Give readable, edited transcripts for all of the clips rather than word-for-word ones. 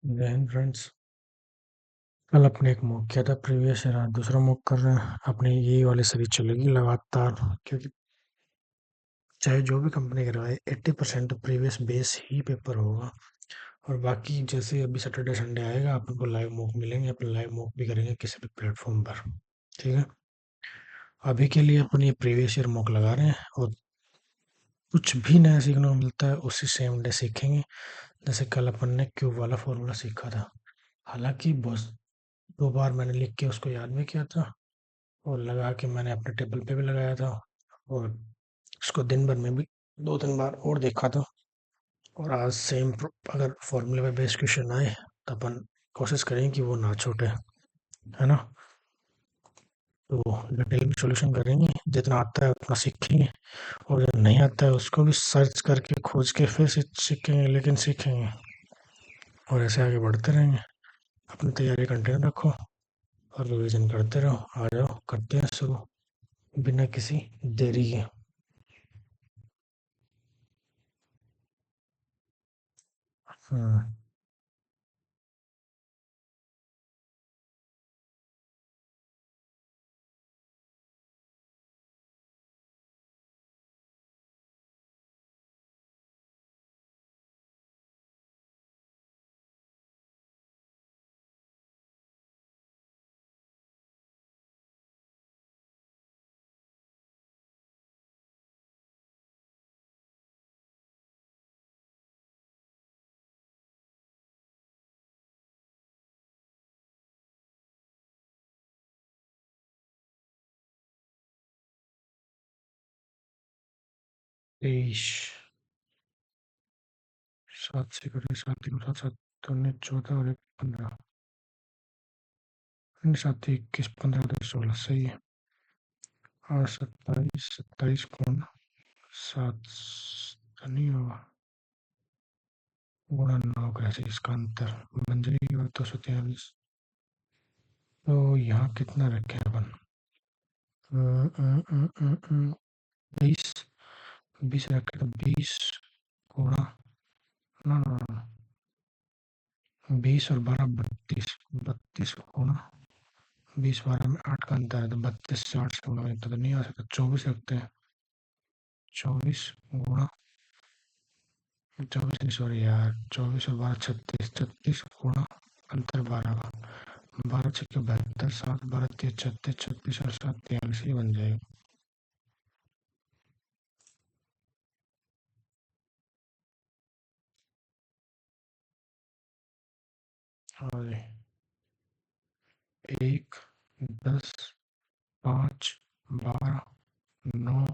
जय हिंद फ्रेंड्स। कल अपने एक मॉक किया था प्रीवियस ईयर, आज दूसरा मॉक कर रहे हैं। अपनी यही वाली सीरीज चलेगी लगातार, क्योंकि चाहे जो भी कंपनी करवाए 80% प्रीवियस बेस ही पेपर होगा। और बाकी जैसे अभी सैटरडे संडे आएगा अपन को लाइव मॉक मिलेंगे, अपन लाइव मॉक भी करेंगे किसी भी प्लेटफॉर्म पर। ठीक है, अभी के लिए अपन ये प्रीवियस ईयर मॉक लगा रहे हैं और कुछ भी नया सीखने को मिलता है उसी सेम डे सीखेंगे। जैसे कल अपन ने क्यूब वाला फॉर्मूला सीखा था, हालांकि बहुत 2 बार मैंने लिख के उसको याद भी किया था और लगा के मैंने अपने टेबल पे भी लगाया था, और उसको दिन भर में भी 2-3 बार और देखा था। और आज सेम अगर फॉर्मूले पे बेस्ड क्वेश्चन आए तो अपन कोशिश करें कि वो ना छूटे, है ना। तो डिटेल में सॉल्यूशन करेंगे, जितना आता है उतना सीखेंगे, और जो नहीं आता है उसको भी सर्च करके खोज के फिर से सीखेंगे, लेकिन सीखेंगे और ऐसे आगे बढ़ते रहेंगे। अपनी तैयारी कंटिन्यू रखो और रिवीजन करते रहो। आ जाओ करते हैं शुरू बिना किसी देरी के। हाँ, 23, 7 से करें, 7 3 7 7 19 14 और 1 15, 7 21 15 16 सही है। और 27 कौन 7 तो नहीं होगा, गुणा 9 कैसे, इसका अंतर बन जाएगी और 243। तो यहाँ कितना रखें अपन, 20, 20 रखे तो 20 गुणा, ना ना ना, 20 और 12 32, 32 गुणा 20 12 में 8 का अंतर है, तो 32 से 8 से गुणा में तो नहीं आ सकता, 24 रखते हैं। 24 गुणा, 24 नहीं सॉरी यार, 24 और 12 36, 36 गुणा अंतर 12 का, 12 6 72, 7 12 3 36, 36 और 7 43 ही बन जाएगा। और 1 10 5 12 9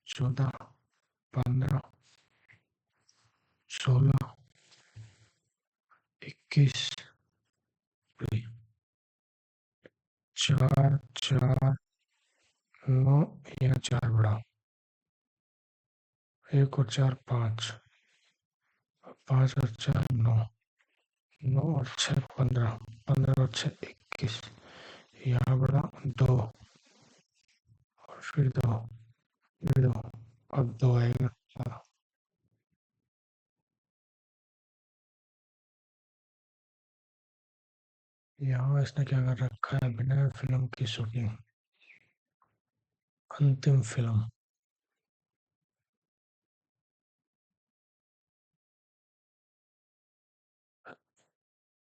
14 15 16 21, 4 4 9 या 4 बढ़ाओ, 1 और 4 5, 5 और 4 9, 9 और 6 15, 15 और 6 21, यहाँ बढ़ा 2 और फिर 2, फिर 2, अब 2 आएगा। हाँ, यहाँ इसने क्या कर रखा है, बिना फिल्म की शूटिंग, अंतिम फिल्म।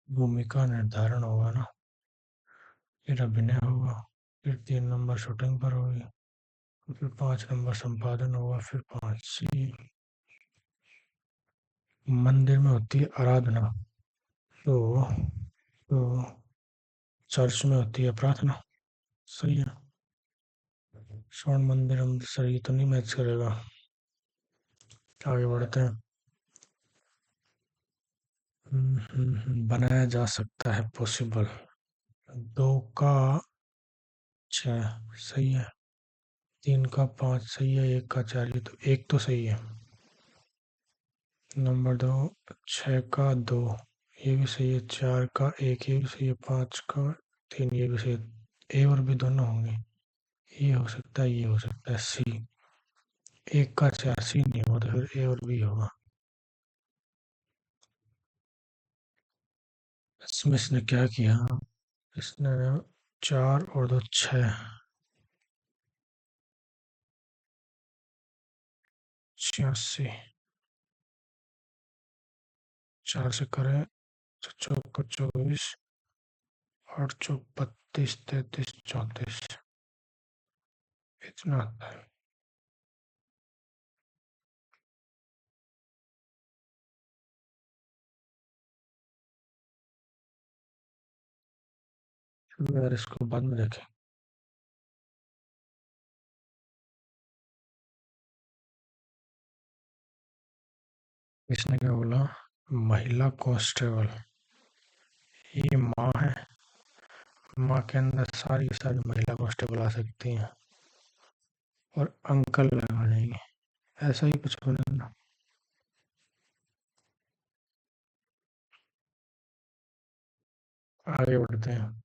भूमिका निर्धारण होगा ना, फिर अभिनय होगा, फिर 3 नंबर शूटिंग पर होगी, फिर 5 नंबर संपादन होगा, फिर 5 मंदिर में होती है आराधना, तो तो चर्च में होती है प्रार्थना। सही है। स्वर्ण मंदिर अमृतसर ये तो नहीं मैच करेगा। आगे बढ़ते हैं। बनाया जा सकता है, पॉसिबल। 2 का 6 सही है, 3 का 5 सही है, 1 का 4, ये तो 1 तो सही है। नंबर 2, 6 का 2 ये भी सही है, 4 का 1 ये भी सही है, 5 का 3 ये भी सही है। ए और बी दोनों होंगे, ये हो सकता है, ये हो सकता है सी। 1 का 4 सी नहीं होगा तो फिर ए और बी होगा। इसमें इसने क्या किया, इसने 4 और 2 6, 86, 4 से करें तो चौक 24, 8 चौक 32, 33, 34, इतना आता है। चलो यार इसको बाद में देखें। इसने क्या बोला, महिला कांस्टेबल, ये माँ है, माँ के अंदर सारी की सारी महिला कांस्टेबल आ सकती हैं और अंकल लगा जाएंगे, ऐसा ही कुछ बोला। आगे बढ़ते हैं।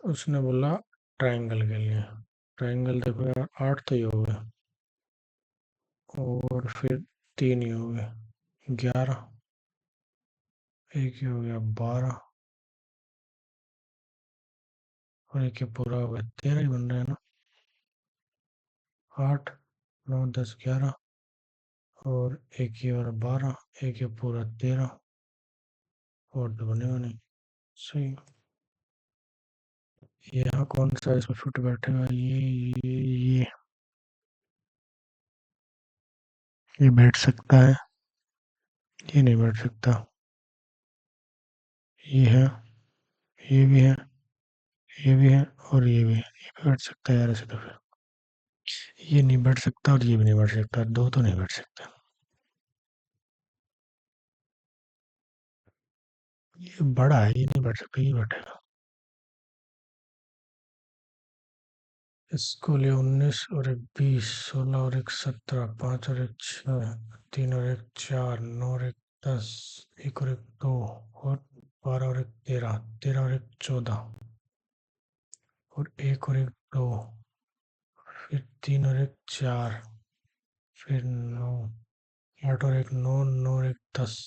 उसने बोला ट्रायंगल के लिए, ट्रायंगल देखो यार 8 तो ही हो गए, और फिर 3 ही हो गए, 11, एक ही हो गया 12, और एक ही पूरा हो गया 13 ही बन रहे हैं ना। 8, 9, 10, 11, और एक ही और 12, एक ही पूरा 13, और तो बनेगा नहीं। सही। यहाँ कौन सा इसमें फिट बैठेगा, ये बैठ सकता है, ये नहीं बैठ सकता, ये है, ये भी है, ये भी है, और ये भी है, ये भी बैठ सकता है यार ऐसे तो फिर। ये नहीं बैठ सकता और ये भी नहीं बैठ सकता, दो तो नहीं बैठ सकता। ये बड़ा है, ये नहीं बैठ सकता, ये बैठेगा। इसको लिए 19 और एक 20, 16 और एक 17, 5 और एक 6, 3 और एक 4, 9 और एक 10, एक और एक 2, और 12 और एक 13, 13 और एक 14, और एक और एक 2, फिर 3 और एक 4, फिर 9, 8 और एक 9, 9 और एक 10,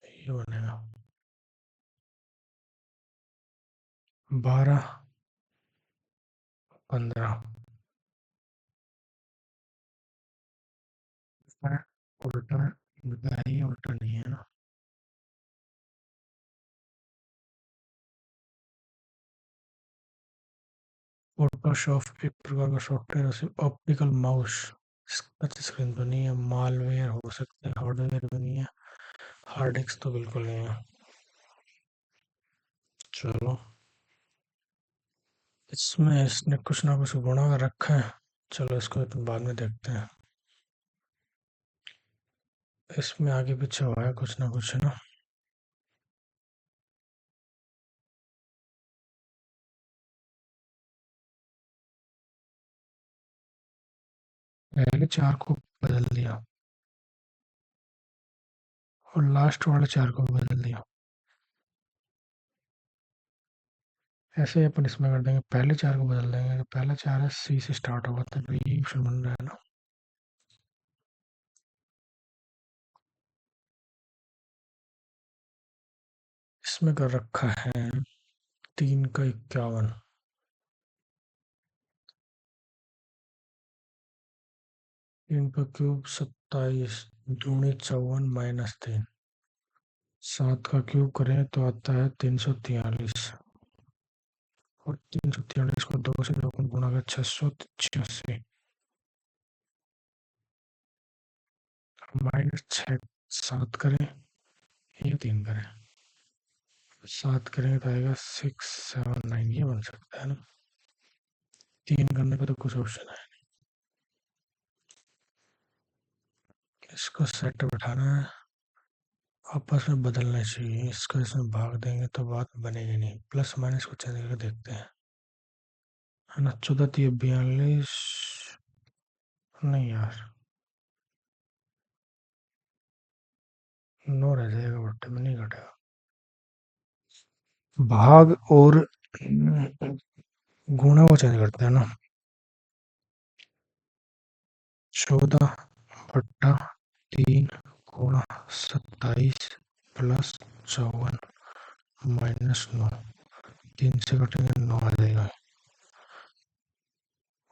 ये बनेगा 12, 15। उल्टा है, उल्टा है, ये उल्टा नहीं है ना। फोटोशॉप एक प्रकार का सॉफ्टवेयर है, ऑप्टिकल माउस, टच स्क्रीन तो नहीं है, मालवेयर हो सकता है, हार्डवेयर भी नहीं है, हार्ड डिस्क तो बिल्कुल नहीं है। चलो, इसमें इसने कुछ ना कुछ गुणा कर रखा है, चलो इसको तो बाद में देखते हैं। इसमें आगे पीछे हुआ है कुछ ना कुछ, है ना। पहले 4 को बदल दिया और लास्ट वाले 4 को भी बदल दिया। ऐसे ही अपन इसमें कर देंगे, पहले 4 को बदल देंगे, तो पहला 4 है सी से स्टार्ट होगा, तो यही ऑप्शन बन रहा है ना। इसमें कर रखा है 3 का 51, 3 का क्यूब 27, दूनी 54 माइनस 3, 7 का क्यूब करें तो आता है 343, और 343 को 2 से 2 को गुणा कर 686, माइनस 6, 7 करें या 3 करें, 7 करेंगे तो आएगा 679, ये बन सकता है ना। 3 करने का तो कुछ ऑप्शन है, इसको सेट बैठाना है, आपस में बदलना चाहिए, इसको इसमें भाग देंगे तो बात बनेगी नहीं, प्लस माइनस को चेंज करके देखते हैं, है ना। 14 3 42, नहीं यार 9 रह जाएगा, बट्टे में नहीं घटेगा। भाग और गुणा को चेंज करते हैं ना, 14 बट्टा 3 गुणा 27, +54 -9, 3 से कटेंगे 9 आ जाएगा।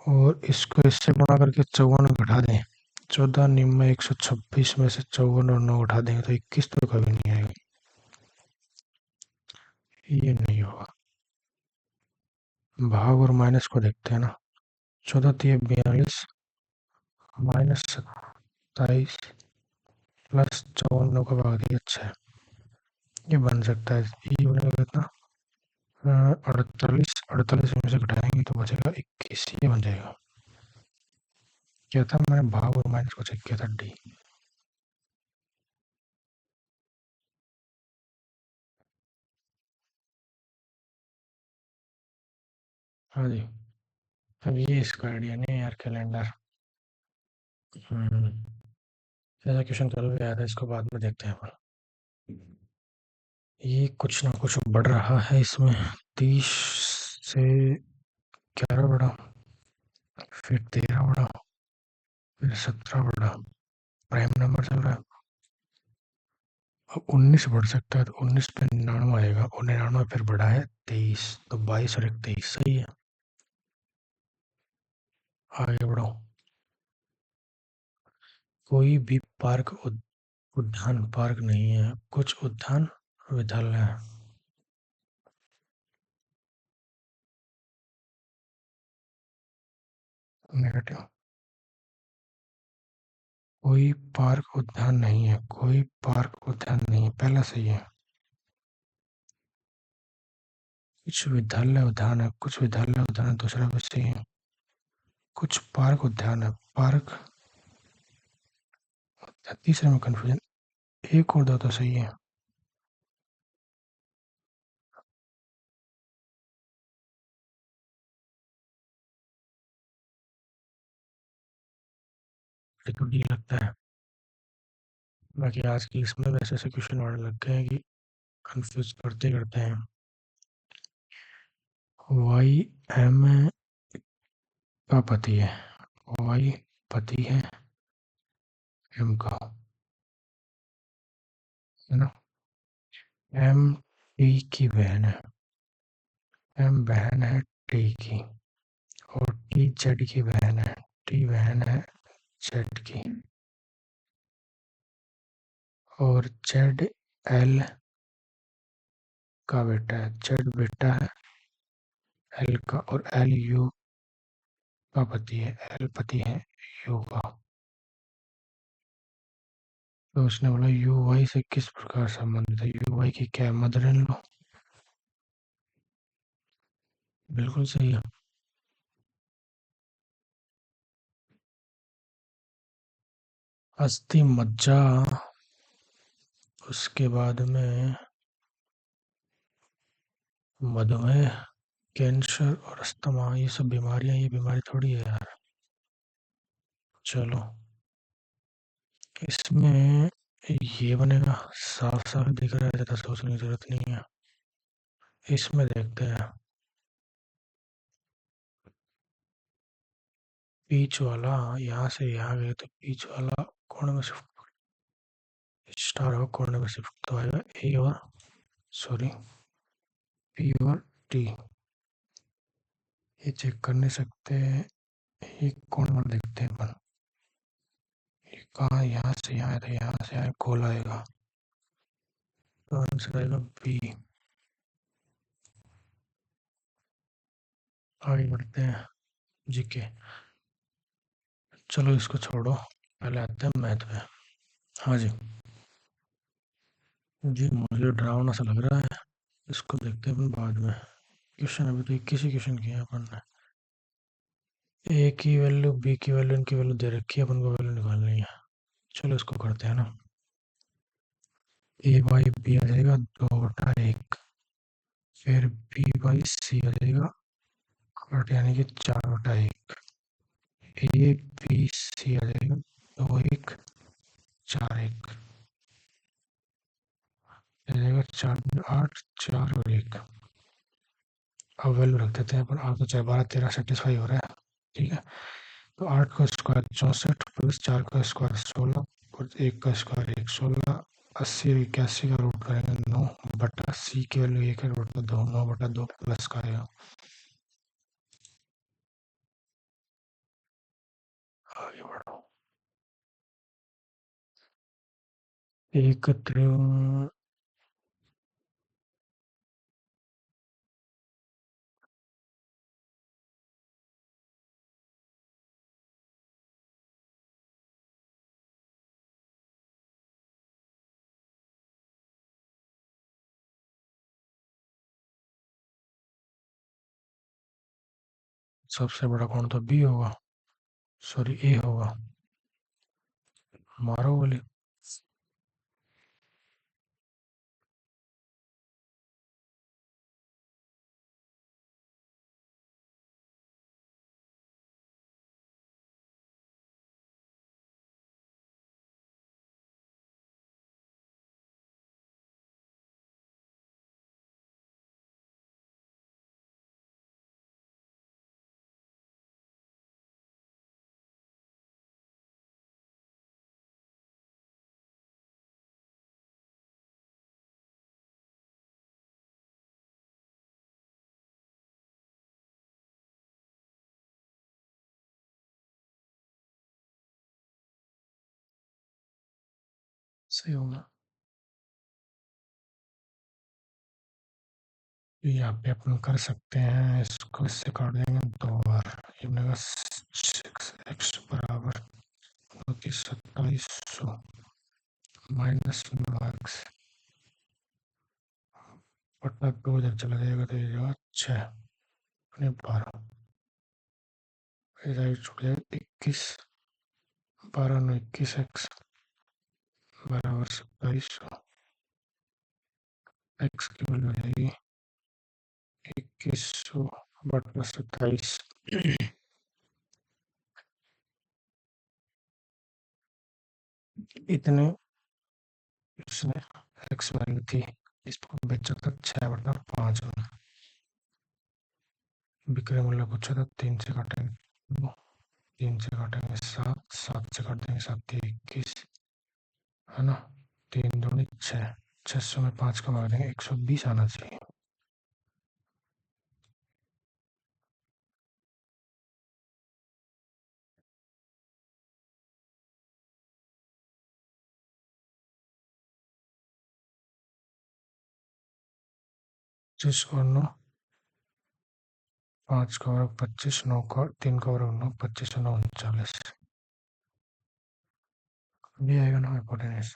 और इसको इससे गुणा करके 54 घटा दें, 14 निम्न 126 में से 54 और 9 उठा देंगे तो 21 तो कभी नहीं आएगा, ये नहीं होगा। भाग और माइनस को देखते हैं ना, 14 3 42 -27 +54 का भाग दिया 6, ये बन सकता है। ये बनेगा कितना, 48, 48 में से घटाएंगे तो बचेगा 21, ये बन जाएगा। क्या था, मैंने भाग और माइनस को चेक किया था, डी। हाँ जी, अब ये इसका आइडिया नहीं है यार, कैलेंडर। ऐसा क्वेश्चन कल भी आया था, इसको बाद में देखते हैं अपन। ये कुछ ना कुछ बढ़ रहा है इसमें, 30 से 11 बढ़ा, फिर 13 बढ़ा, फिर 17 बढ़ा, प्राइम नंबर चल रहा है। अब 19 बढ़ सकता है, तो 19 पे 99 आएगा, और 99 फिर बढ़ा है 23, तो 22 और 1 23 सही है। आगे बढ़ो। कोई भी पार्क उद्यान पार्क नहीं है, कुछ उद्यान विद्यालय है। नेगेटिव। कोई पार्क उद्यान नहीं है, कोई पार्क उद्यान नहीं है, पहला सही है। कुछ विद्यालय उद्यान है, कुछ विद्यालय उद्यान है, दूसरा भी सही है। कुछ पार्क उद्यान है, पार्क, तीसरे में कंफ्यूजन, एक और दो तो सही है। देखो ये लगता है, बाकी आज की इसमें वैसे ऐसे क्वेश्चन आने लग गए हैं कि कंफ्यूज करते करते हैं। वाई एम का पति है, वाई पति है एम का, है ना। एम टी की बहन है, एम बहन है टी की, और टी जेड की बहन है, टी बहन है जेड की, और जेड एल का बेटा है, जेड बेटा है एल का, और एल यू का पति है, एल पति है यू का। तो उसने बोला यू वाई से किस प्रकार संबंधित है, यू वाई की क्या मदर इन लॉ, बिल्कुल सही है। अस्थि मज्जा, उसके बाद में मधुमेह, कैंसर और अस्थमा, ये सब बीमारियां, ये बीमारी थोड़ी है यार। चलो इसमें ये बनेगा, साफ साफ दिख रहा है, ज़्यादा सोचने की जरूरत नहीं है। इसमें देखते हैं, बीच वाला, यहाँ से यहाँ गए तो बीच वाला कौन में शिफ्ट, स्टार हो कौन में शिफ्ट तो आएगा ए और, सॉरी, पी और टी, ये चेक कर नहीं सकते। ये कौन में देखते हैं अपन, ये कहाँ, यहाँ से यहाँ आया था, यहाँ से आया गोल आएगा, तो आंसर आएगा बी। आगे बढ़ते हैं जीके। चलो इसको छोड़ो, पहले आते हैं मैथ में। हाँ जी, जी मुझे डरावना सा लग रहा है, इसको देखते हैं अपन बाद में। क्वेश्चन अभी तो 21 ही क्वेश्चन किए हैं अपन ने। ए की वैल्यू, बी की वैल्यू, इनकी वैल्यू दे रखी है, अपन को वैल्यू निकालनी है। चलो इसको करते हैं ना। ए बाई बी आ जाएगा 2/1, फिर बी बाई सी आ जाएगा 8, यानी कि 4/1, ए बी सी आ जाएगा 2/1, 4/1, आ जाएगा 4, 8, 4 और 1। अब वैल्यू रख देते हैं अपन, 8 तो 4 12 13 सेटिस्फाई हो रहा है, ठीक है। तो 8 का स्क्वायर 64 प्लस 4 का स्क्वायर 16, और 1 का स्क्वायर 1 16, 80 और 81 का रूट करेंगे 9 बटा सी की वैल्यू 1 है बटा 2, 9 बटा 2 प्लस का आएगा। आगे बढ़ो। एक सबसे बड़ा कौन तो बी होगा, सॉरी ए होगा। मारो बोले। सही होगा। यहाँ पे अपन कर सकते हैं, इसको इससे काट देंगे 2 बार। ये बनेगा 6x बराबर 2700 माइनस 9x बटा 2 इधर चला जाएगा तो ये जाएगा 6 अपने 12 इधर छूट जाएगा 21, 12 9 21x बराबर 2700। x की वैल्यू हो जाएगी 2100 बटा 27। इतने इसमें x वैल्यू थी, इसको बेचा था 6 बटा 5 में। विक्रय मूल्य पूछा था 3 से काटेंगे 3 से काटेंगे 7, 7 से काट देंगे 7 21, है ना। 3 दूनी 6, 600 में 5 का भाग देंगे 120 आना चाहिए। पच्चीस और 9 5 का वर्ग 25, 9 का 3 का वर्ग 9, 25 और 9 39 ये आएगा ना हाइपोटेन्यूज।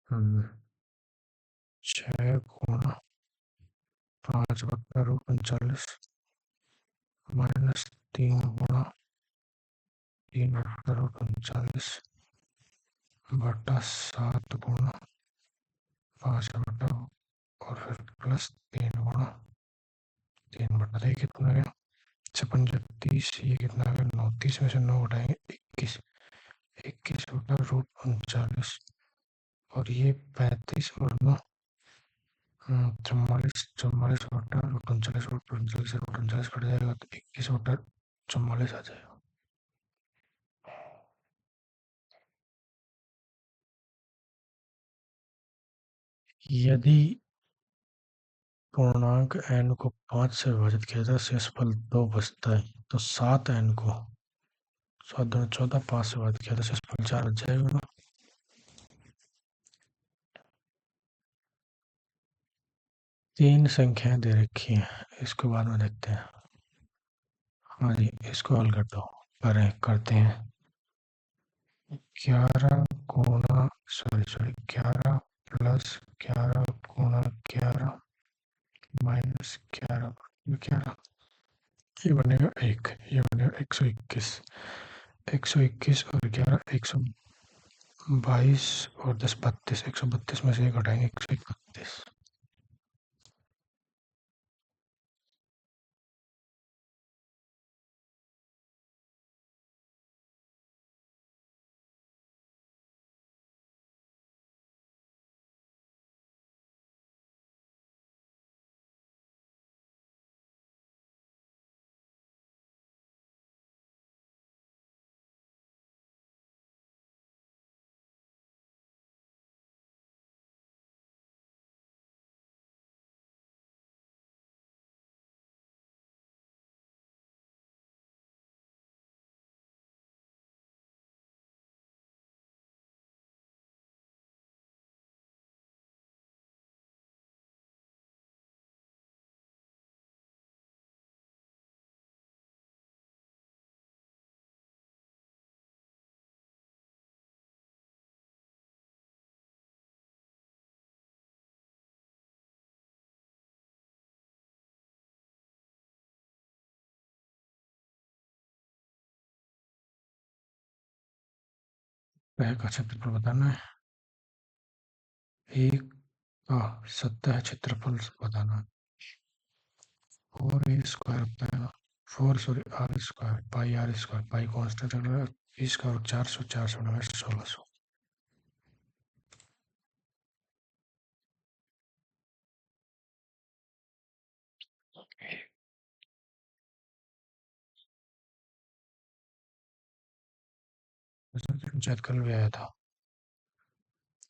हम्म 6 गुणा 5 बटा रूट 39 माइनस 3 गुणा 3 बटा रूट 39 बटा 7 गुणा 5 बटा और फिर प्लस 3 गुणा 3 बटा ये कितना आ गया 56 ये कितना आ गया 9 30 में से 9 उठाएंगे 21, 21 बटा रूट 39 और ये 35 और 9 44, 44 बटा रूट 39 रूट 39 कट जाएगा तो 21 बटा 44 आ जाएगा। यदि पूर्णांक n को 5 से विभाजित किया जाए शेषफल 2 बचता है तो 7n को 7 दूनी 14 5 से विभाजित किया जाए शेषफल 4 बच जाएगा ना। 3 संख्याएं दे रखी हैं, इसको बाद में देखते हैं। हाँ जी, इसको हल कर दो, करते हैं। 11 गुणा सॉरी 11 प्लस 11 गुणा 11 माइनस 11 11 ये बनेगा 1, ये बनेगा 121, 121 और 11 122 और 10 32, 132 में से 1 घटाएंगे 131। वह का क्षेत्रफल बताना है। एक का सतह क्षेत्रफल बताना है। 4a² होता है ना, 4 सॉरी r², पाई पाई कॉन्स्टेंट है, इसका 400, 400 1600। शायद कल भी आया था।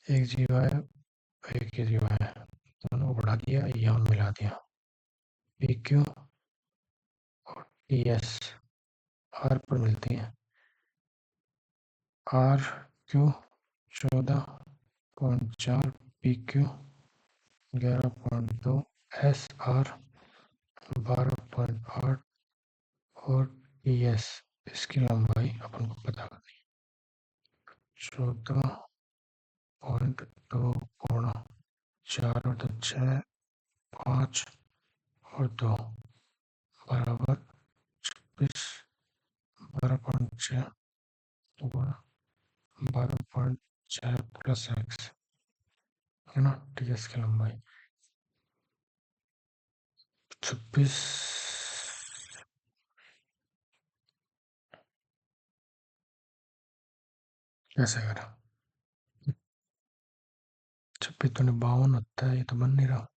एक जीवा है, एक ही जीवा है, दोनों को बढ़ा दिया, यहाँ मिला दिया। पी क्यू और टी एस आर पर मिलती हैं। R Q 14.4, P Q 11.2, S R 12.8 और टी एस, इसकी लंबाई अपन को पता करनी है। 14.2 गुणा 4 और 2 6, 5 और 2 बराबर 26, 12.6 गुणा 12.6 प्लस एक्स, है ना, टी एस की लंबाई 26। कैसे करा? 26 तो 52 होता है, ये तो बन नहीं रहा।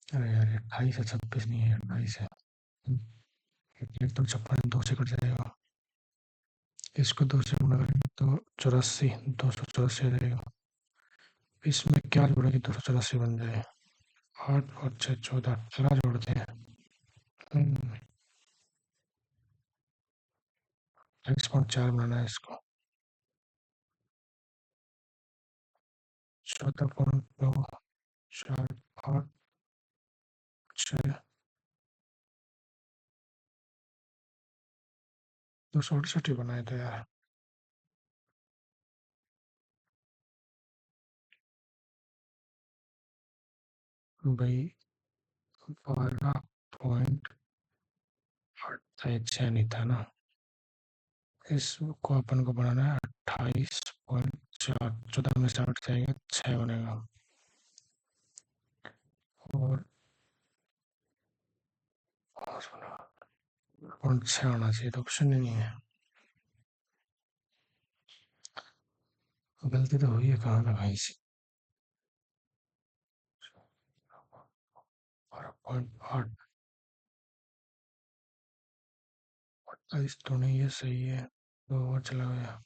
अरे यार 28 है, 26 नहीं है, 28 है। एक तो 56 2 से कट जाएगा, इसको 2 से गुणा करेंगे तो 84, 284 आ जाएगा। इसमें क्या जोड़ेंगे 284 बन जाए? 8 और 6 14, 18 जोड़ते हैं। 28.4 बनाना है इसको। 14.2 4 8 6 268 ही बनाए थे यार। भाई 12.8 था, 6 नहीं था ना। इसको अपन को बनाना है 28.4, 14 में से 8 जाएगा 6 बनेगा। और 6 होना चाहिए, तो ऑप्शन ही नहीं है। गलती तो हुई है कहाँ ना कहीं से। 12.8, 28 तो नहीं है, सही है। 2 और चला गया,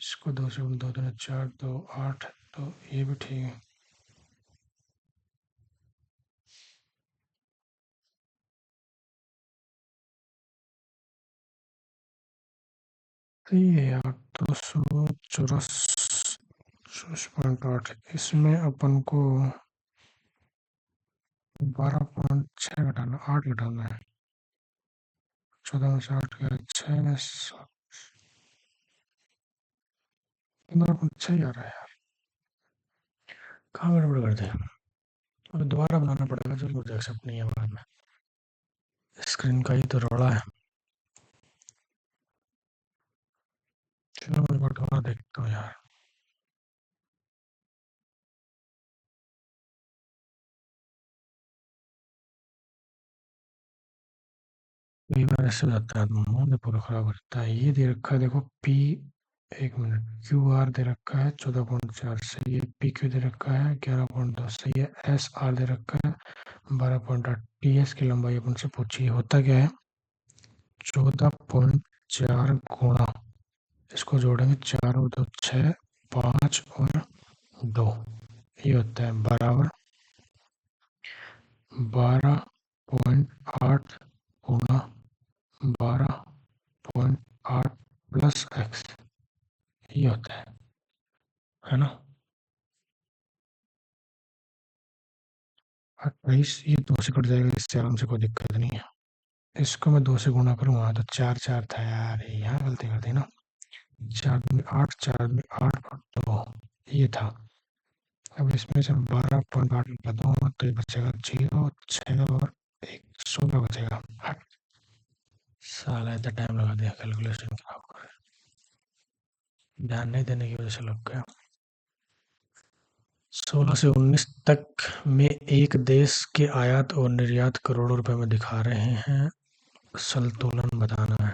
इसको 2 से 2 2 4 2 8, तो ये भी ठीक है। सही है यार। 284.8, इसमें अपन को 12.6 घटाना, 8 घटाना है। 14 में से 8 गया 6, 15.6 आ रहा है यार। कहाँ गड़बड़ कर दिया? अरे दोबारा बनाना पड़ेगा, जो मुझे एक्सेप्ट नहीं है बाद में। स्क्रीन का ही तो रोड़ा है। चलो मैं एक बार दोबारा देखता हूँ यार। कई बार ऐसे हो जाता है, मुंह में पूरा खराब करता है। ये दे रखा है देखो, पी, एक मिनट, क्यू आर दे रखा है 14.4, सही है। पी क्यू दे रखा है 11.2, सही है। एस आर दे रखा है 12.8। टी एस की लंबाई अपन से पूछी, होता क्या है? 14.4 गुणा, इसको जोड़ेंगे 4 और 2 6, 5 और 2, ये होता है बराबर 12.8 गुणा 12.8 प्लस एक्स, ये होता है ना। 28, ये 2 से कट जाएगा, इससे आराम से, कोई दिक्कत नहीं है। इसको मैं 2 से गुणा करूँगा तो 4 4 था यार, यहाँ गलती कर दी ना। 4 में 8, 4 में 8 और 2, ये था। अब इसमें से 12.8 निकाल दूंगा तो ये बचेगा 0, 6 और 1, 16 बचेगा। हट, साला इतना टाइम लगा दिया कैलकुलेशन खराब कर। ध्यान नहीं देने की वजह से लग गया। 16 से 19 तक में एक देश के आयात और निर्यात करोड़ों रुपए में दिखा रहे हैं। संतुलन बताना है,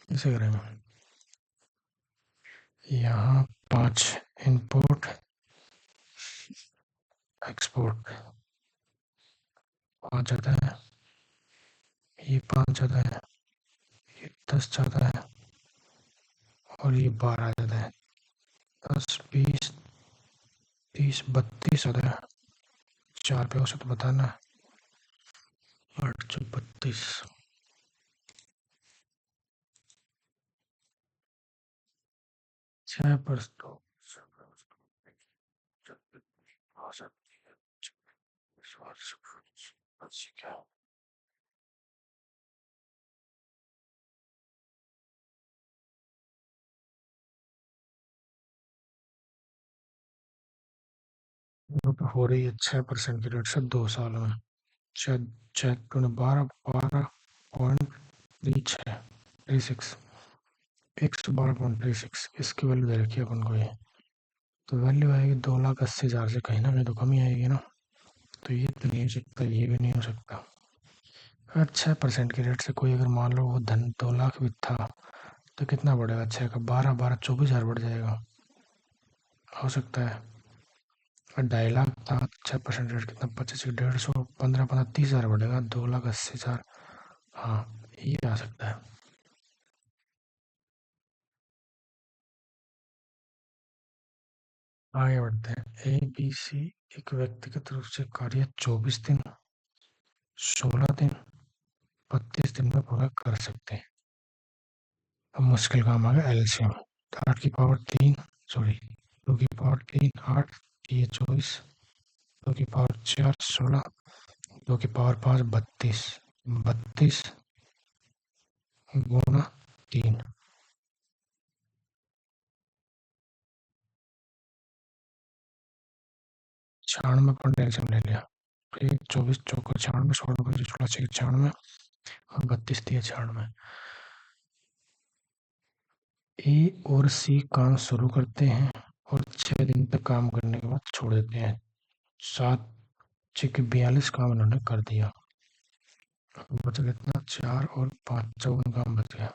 कैसे करेंगे? यहाँ 5 इंपोर्ट एक्सपोर्ट 5 ज़्यादा है, ये 5 ज़्यादा है, ये 10 ज़्यादा है और ये 12 ज़्यादा है। 10 20 30 32 ज़्यादा है। 4 पे औसत बताना है। 8 चौ 32। 6 पर 2 औसत क्या? हो रही है 6% की रेट से 2 साल में। 12.36 112.36 इसकी वैल्यू दे रखी है अपन को। ये तो वैल्यू आएगी 2,80,000 से कहीं ना कहीं तो कमी आएगी ना। तो ये तो नहीं हो सकता, ये भी नहीं हो सकता। अगर 6% की रेट से कोई अगर मान लो वो धन 2 लाख भी था तो कितना बढ़ेगा? 6 का 12 12 24,000 बढ़ जाएगा। हो सकता है। और 2.5 लाख था, 6% रेट कितना? 25 150 15 15 30,000 बढ़ेगा। 2,80,000। हाँ, ये आ सकता है। आगे बढ़ते हैं। ए बी सी एक व्यक्तिगत रूप से कार्य 24 दिन 16 दिन 32 दिन में पूरा कर सकते हैं। अब मुश्किल काम आ गया एलसीएम। 8 की पावर 3 सॉरी 2 की पावर 3 8 ये 24 2 की पावर 4 16 2 की पावर 5 32 32 गुना 3। 96 पर एलसीएम ले लिया। 1 24 चौका 96 16 96 और 32 दिया 96। ए और सी काम शुरू करते हैं और 6 दिन तक काम करने के बाद छोड़ देते हैं। 7 6 42 काम उन्होंने कर दिया। बचा कितना? 4 और 5 54 काम बच गया।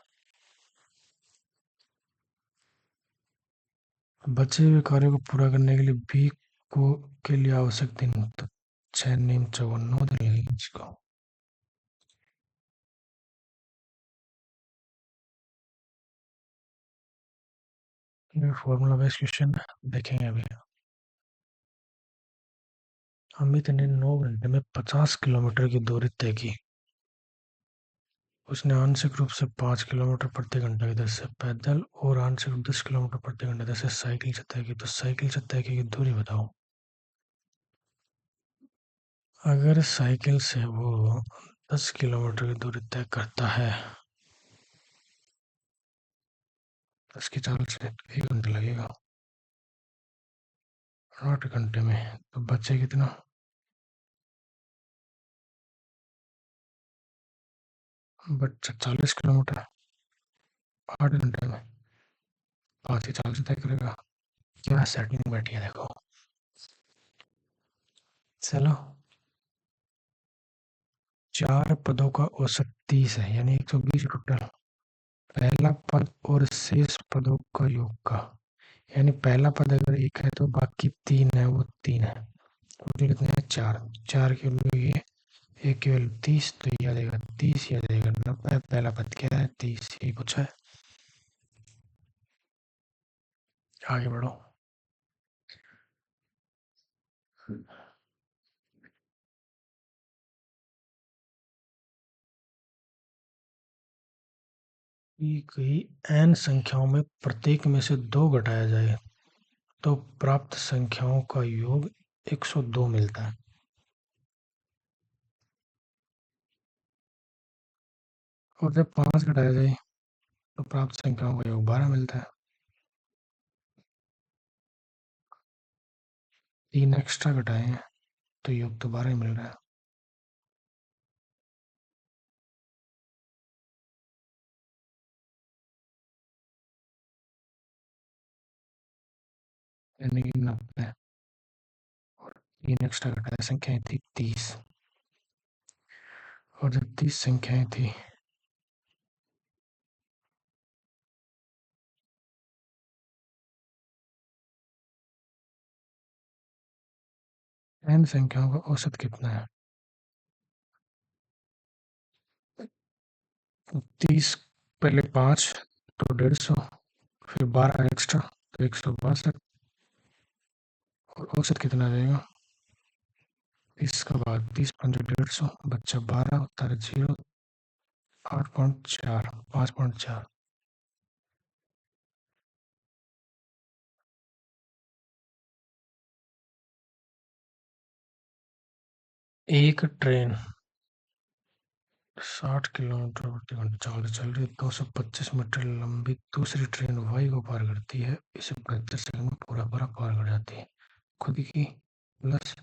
बचे हुए कार्यों को पूरा करने के लिए बी को के लिए आवश्यक दिन तो 6 नीम 54 9 दिन लगेंगे इसको। ये फॉर्मूला बेस्ड क्वेश्चन देखेंगे अभी। अमित ने 9 घंटे में 50 किलोमीटर की दूरी तय की। उसने आंशिक रूप से 5 किलोमीटर प्रति घंटा की दर से पैदल और आंशिक रूप 10 किलोमीटर प्रति घंटा दर से साइकिल से तय की। तो साइकिल से तय की दूरी बताओ। अगर साइकिल से वो 10 किलोमीटर की दूरी तय करता है 10 की चाल से तो 1 घंटा लगेगा। 8 घंटे में तो बचे कितना? बच्चा 40 किलोमीटर 8 घंटे में 5 की चाल से तय करेगा। क्या सेटिंग बैठी है देखो। चलो 4 पदों का औसत 30 है यानी 120 टोटल। पहला पद और शेष पदों का योग का यानी पहला पद अगर 1 है तो बाकी 3 है वो 3 है। टोटल कितने हैं? 4 4 के लिए ये 1 केवल 30 तो ये आ जाएगा 30 ये आ जाएगा 90। पहला पद क्या है? 30 यही पूछा है। आगे बढ़ो। दी गई n संख्याओं में प्रत्येक में से 2 घटाया जाए तो प्राप्त संख्याओं का योग 102 मिलता है। और जब 5 घटाया जाए तो प्राप्त संख्याओं का योग 12 मिलता है। 3 एक्स्ट्रा घटाए हैं तो योग तो 12 ही मिल रहा है। यानी कि 90। और 3 एक्स्ट्रा घटाया, संख्याएं थी 30। और जब 30 संख्याएं थी n संख्याओं का औसत कितना है? 30 पहले 5 तो 150, फिर 12 एक्स्ट्रा तो 162, और औसत कितना रहेगा? 30 का बाद 30 पंजे 150, बच्चा 12, उत्तर 0, 8.4, 5.4। एक ट्रेन 60 किलोमीटर प्रति घंटा चल रही 225 मीटर लंबी दूसरी ट्रेन वाई को पार करती है, इसे 72 सेकंड में पूरा पूरा पार कर जाती है। खुद की प्लस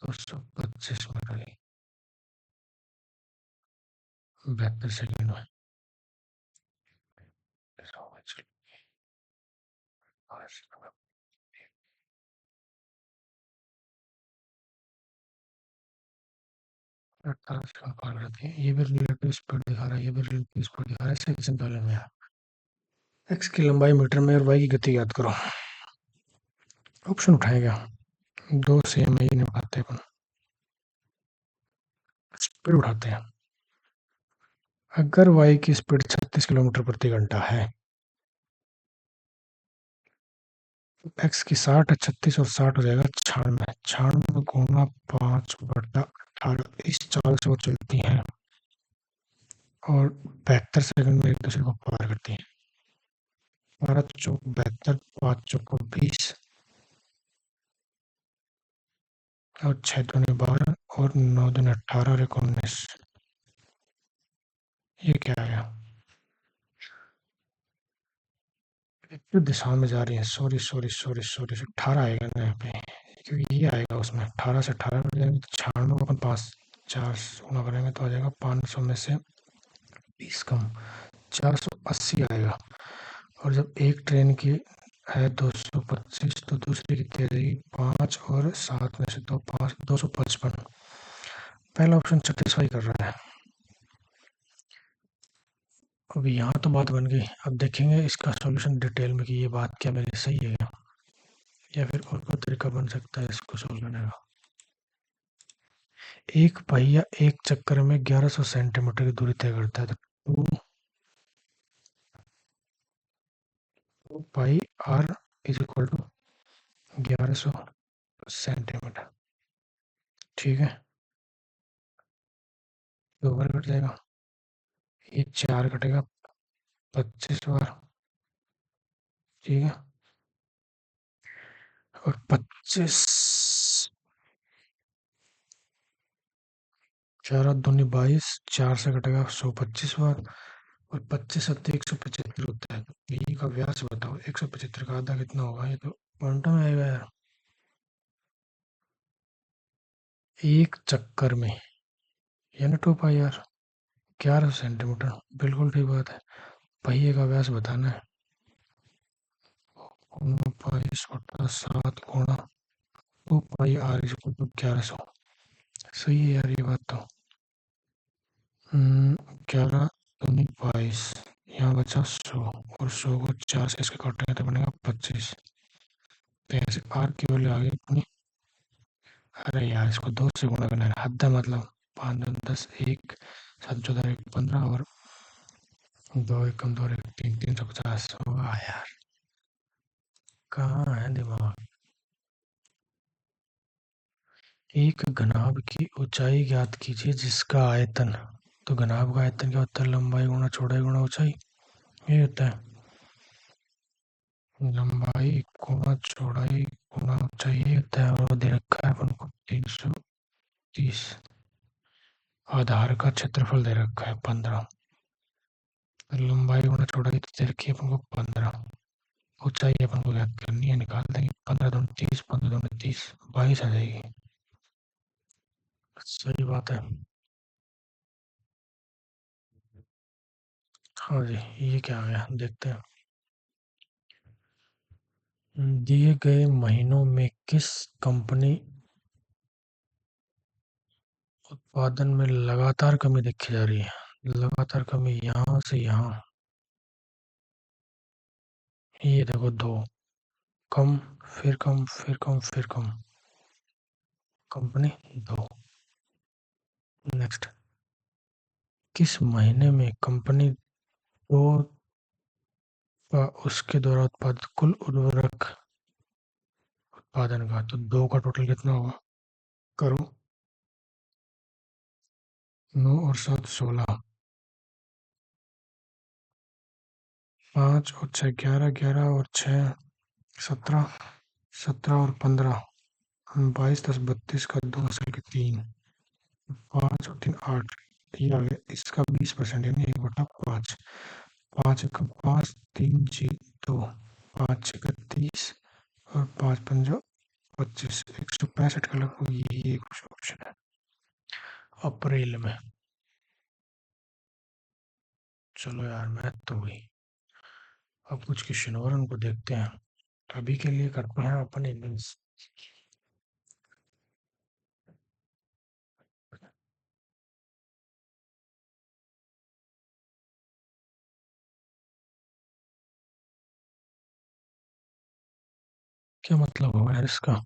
225 मीटर की 72 सेकंड में। पार कर जाती है। ये भी रिलेटिव स्पीड दिखा रहा है, ये भी रिलेटिव स्पीड दिखा रहा है, सेकंड वाले में। एक्स की लंबाई मीटर में और वाई की गति याद करो। ऑप्शन उठाएगा, दो सेम है, ये नहीं उठाते अपन, स्पीड उठाते हैं। अगर वाई की स्पीड 36 किलोमीटर प्रति घंटा है, एक्स की 60 है, 36 और 60 हो जाएगा 96। 96 गुना 5/18 इस चाल से वो चलती हैं और 72 सेकंड में एक दूसरे को पार करती हैं। 12 चौक 72, 5 चौक 20, और 6 दूनी 12, और 9 दूनी 18 और 19। ये क्या आया? जो दिशा में जा रही है, सॉरी सॉरी सॉरी सॉरी, 18 आएगा ना यहाँ पे, क्योंकि ये आएगा उसमें 18 से 18 में जाएंगे तो 96 को अपन 5 4 गुना करेंगे तो आ जाएगा 500 में से 20 कम 480 आएगा। और जब एक ट्रेन की है 225 तो दूसरी की तेजी 5 और 7 में से 5 255। पहला ऑप्शन सेटिस्फाई कर रहा है। अब यहाँ तो बात बन गई, अब देखेंगे इसका सॉल्यूशन डिटेल में कि ये बात क्या मेरी सही है या फिर और कोई तरीका बन सकता है इसको सोल्व करने का। एक पहिया एक चक्कर में 1100 सेंटीमीटर की दूरी तय करता है, तो 2 pi r is equal to 1100 centimetre. ठीक है, दो बार कट जाएगा, ये 4 कटेगा 25 बार। ठीक है, और 25, 4 दूनी 22, 4 से कटेगा 125 बार, और 25 सत्ते 175 होता है। तो बी का व्यास बताओ, 175 का आधा कितना होगा? ये तो क्वांटम में आएगा यार। एक चक्कर में, यानी 2 पाई आर 1100 सेंटीमीटर, बिल्कुल ठीक बात है। पहिए का व्यास बताना है, 22/7 × 2 pi r is equal to 1100। सही है यार ये बात तो। 11 दूनी 22, यहाँ बचा 100, और 100 को 4 से इसके काटेंगे तो बनेगा 25। तो यहाँ से आर की वैल्यू आ गई अपनी। अरे यार इसको 2 से गुणा करना है, हद है मतलब। 5 दूनी 10, 1 7 14 1 15, और 2 एकम 2 1 3, 350। वाह यार, कहाँ है दिमाग। एक घनाभ की ऊंचाई ज्ञात कीजिए जिसका आयतन, तो घनाभ का आयतन क्या होता है? लंबाई गुणा चौड़ाई गुणा ऊंचाई, ये होता है। लंबाई गुणा चौड़ाई गुणा ऊंचाई, ये होता है। और वो दे रखा है अपन को 330। आधार का क्षेत्रफल दे रखा है 15। लंबाई गुणा चौड़ाई तो दे रखी है अपन को 15। ऊंचाई अपन को ज्ञात करनी है, निकाल देंगे। 15 दूनी 30, 15 दूनी 30, 22 आ जाएगी। सही बात है। हाँ जी, ये क्या आ गया देखते हैं। दिए गए महीनों में किस कंपनी उत्पादन में लगातार कमी देखी जा रही है? लगातार कमी यहाँ से यहाँ, ये देखो दो, कम, फिर कम, फिर कम, फिर कम, कंपनी दो। नेक्स्ट, किस महीने में कंपनी दो का उसके द्वारा उत्पादित कुल उर्वरक उत्पादन का, तो दो का टोटल कितना होगा? करो, 9 और 7 16, 5 और 6 11, 11 और 6 17, 17 और 15, 22 10 32 का 2 असल के 3, 5 और 3 8, ये आ गया। इसका 20% यानी 1/5, 5 1 5, 3 G 2, 5 6 30 और 5 5 25, 165 का लगभग ये कुछ ऑप्शन है अप्रैल में। चलो यार, मैथ तो हुई। अब कुछ क्वेश्चन और उनको देखते हैं। अभी के लिए करते हैं अपन इनिंग्स। क्या मतलब होगा यार इसका?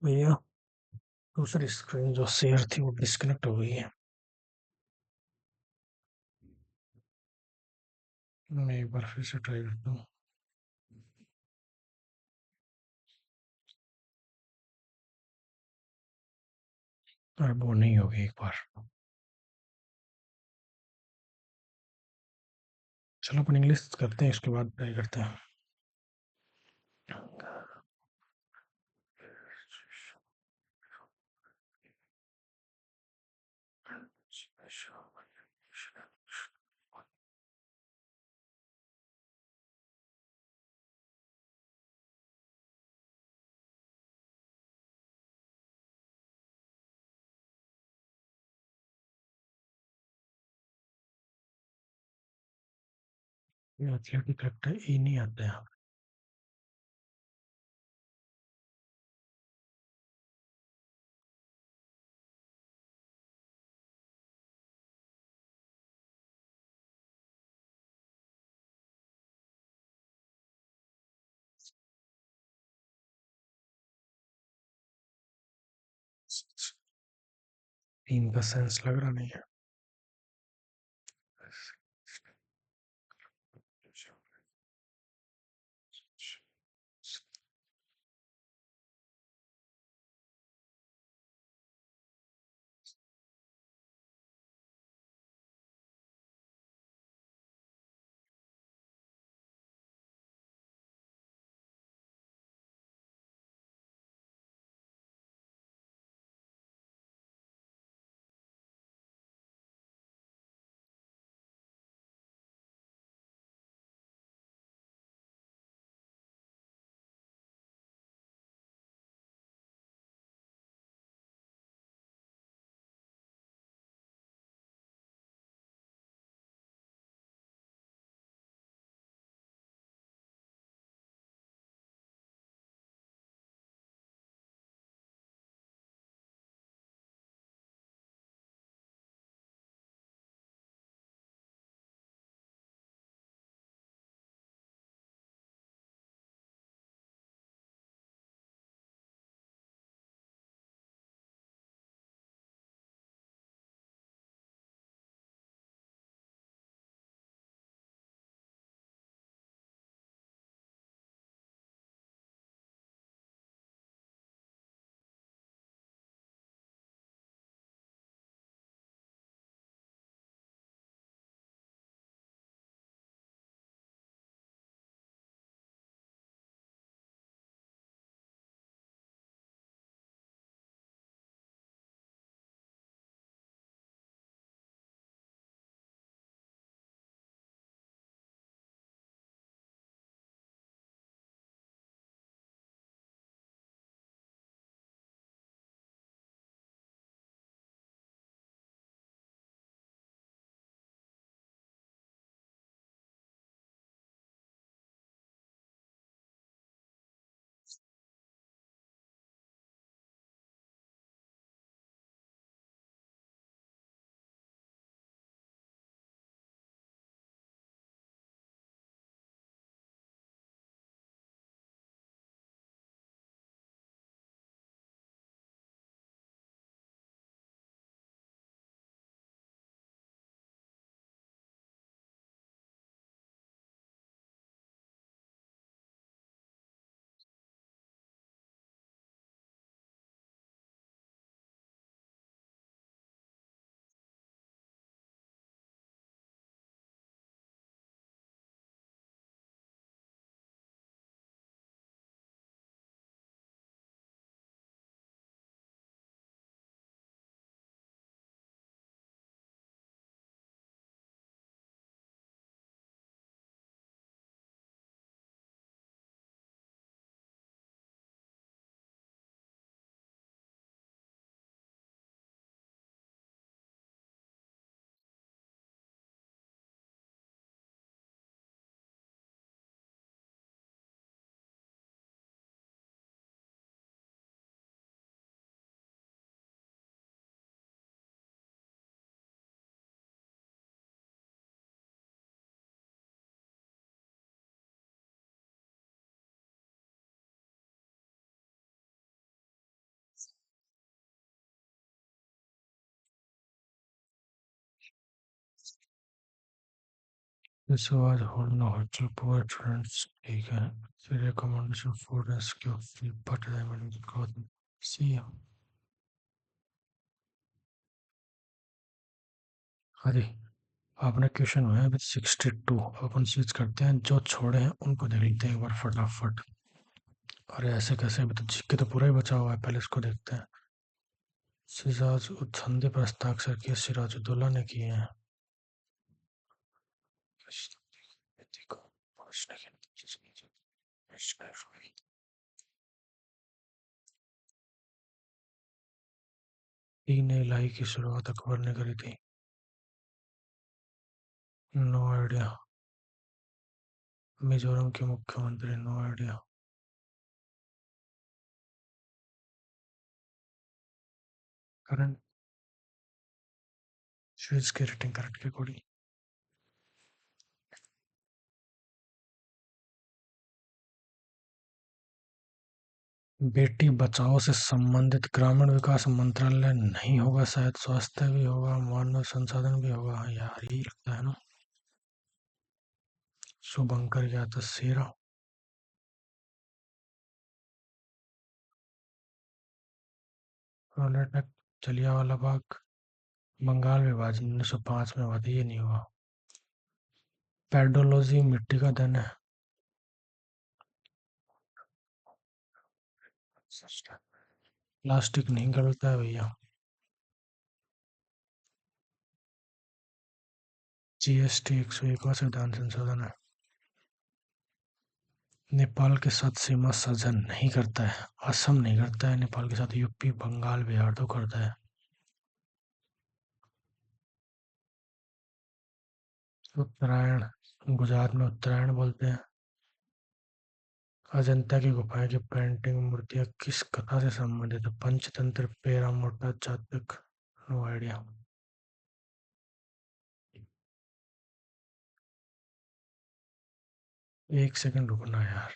भैया दूसरी स्क्रीन जो शेयर थी वो डिस्कनेक्ट हो गई है। मैं एक बार फिर से ट्राई करता हूँ। अब वो नहीं होगी एक बार। चलो अपन इंग्लिश करते हैं, इसके बाद ट्राई करते हैं। ये एथलेटिक लगता है, ई नहीं आता है। टीम का सेंस लग रहा नहीं है। This was whole no hostel poor students ठीक है. फिर recommendation food rescue free but diamond clothing. See you. हाँ जी. आपने क्वेश्चन हुआ है अभी 62. अपन स्विच करते हैं, जो छोड़े हैं उनको देख लेते हैं एक बार फटाफट. अरे ऐसे कैसे, अभी तो जीके तो पूरा ही बचा हुआ है, पहले इसको देखते हैं. सिराज उद संधि पर हस्ताक्षर किए सिराजुद्दौला ने किए हैं. दीन इलाही की शुरुआत अकबर ने करी थी. No idea. मिजोरम के मुख्यमंत्री, नो आइडिया. करंट स्विच की रेटिंग करंट के अकॉर्डिंग. बेटी बचाओ से संबंधित ग्रामीण विकास मंत्रालय नहीं होगा, शायद स्वास्थ्य भी होगा, मानव संसाधन भी होगा. हाँ यार यही लगता है ना. शुभंकर यादव शेरा. रोलेट जलियांवाला बाग. बंगाल विभाजन 1905 में हुआ था, ये नहीं हुआ. पेडोलॉजी मिट्टी का धन है. प्लास्टिक नहीं गलता है भैया. जीएसटी 101वां संविधान संशोधन है. नेपाल के साथ सीमा साझा नहीं करता है. असम नहीं करता है नेपाल के साथ, यूपी बंगाल बिहार तो करता है. उत्तरायण गुजरात में उत्तरायण बोलते हैं. अजंता की गुफाएं की पेंटिंग मूर्तियां किस कथा से संबंधित है? पंचतंत्र, पेरा मोटा, जातक. No idea. एक सेकंड रुकना यार.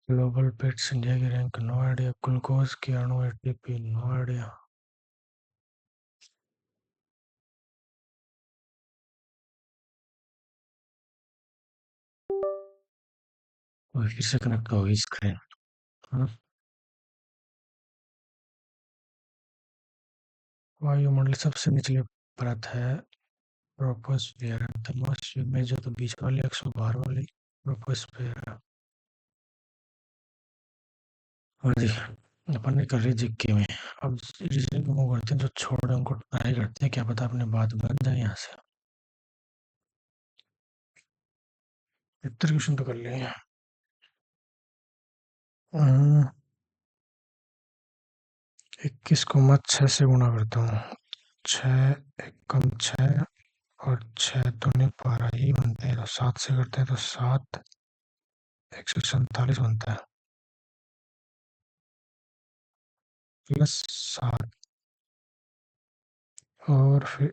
ग्लोबल पेट्स इंडिया की रैंक, नो आइडिया. ग्लूकोज की अणु, एटीपी, नो आइडिया. फिर से कनेक्ट होगी स्क्रीन. वायुमंडल सबसे निचली परत है ट्रोपोस्फियर. थर्मोस्फियर में जो तो बीच वाली 112 वाली ट्रोपोस्फियर है. हाँ जी. अपन ने कर रही जिक्के में. अब रीजनिंग को वो करते हैं, जो छोड़ उनको ट्राई करते हैं, क्या पता अपने बात बन जाए यहाँ से. इतना क्वेश्चन तो कर लिए. 21 को मैं 6 से गुणा करता हूँ. 6 एक कम 6 और 6 दूनी 12 ही बनते हैं. तो 7 से करते हैं तो 7 147 बनता है. प्लस 7 और फिर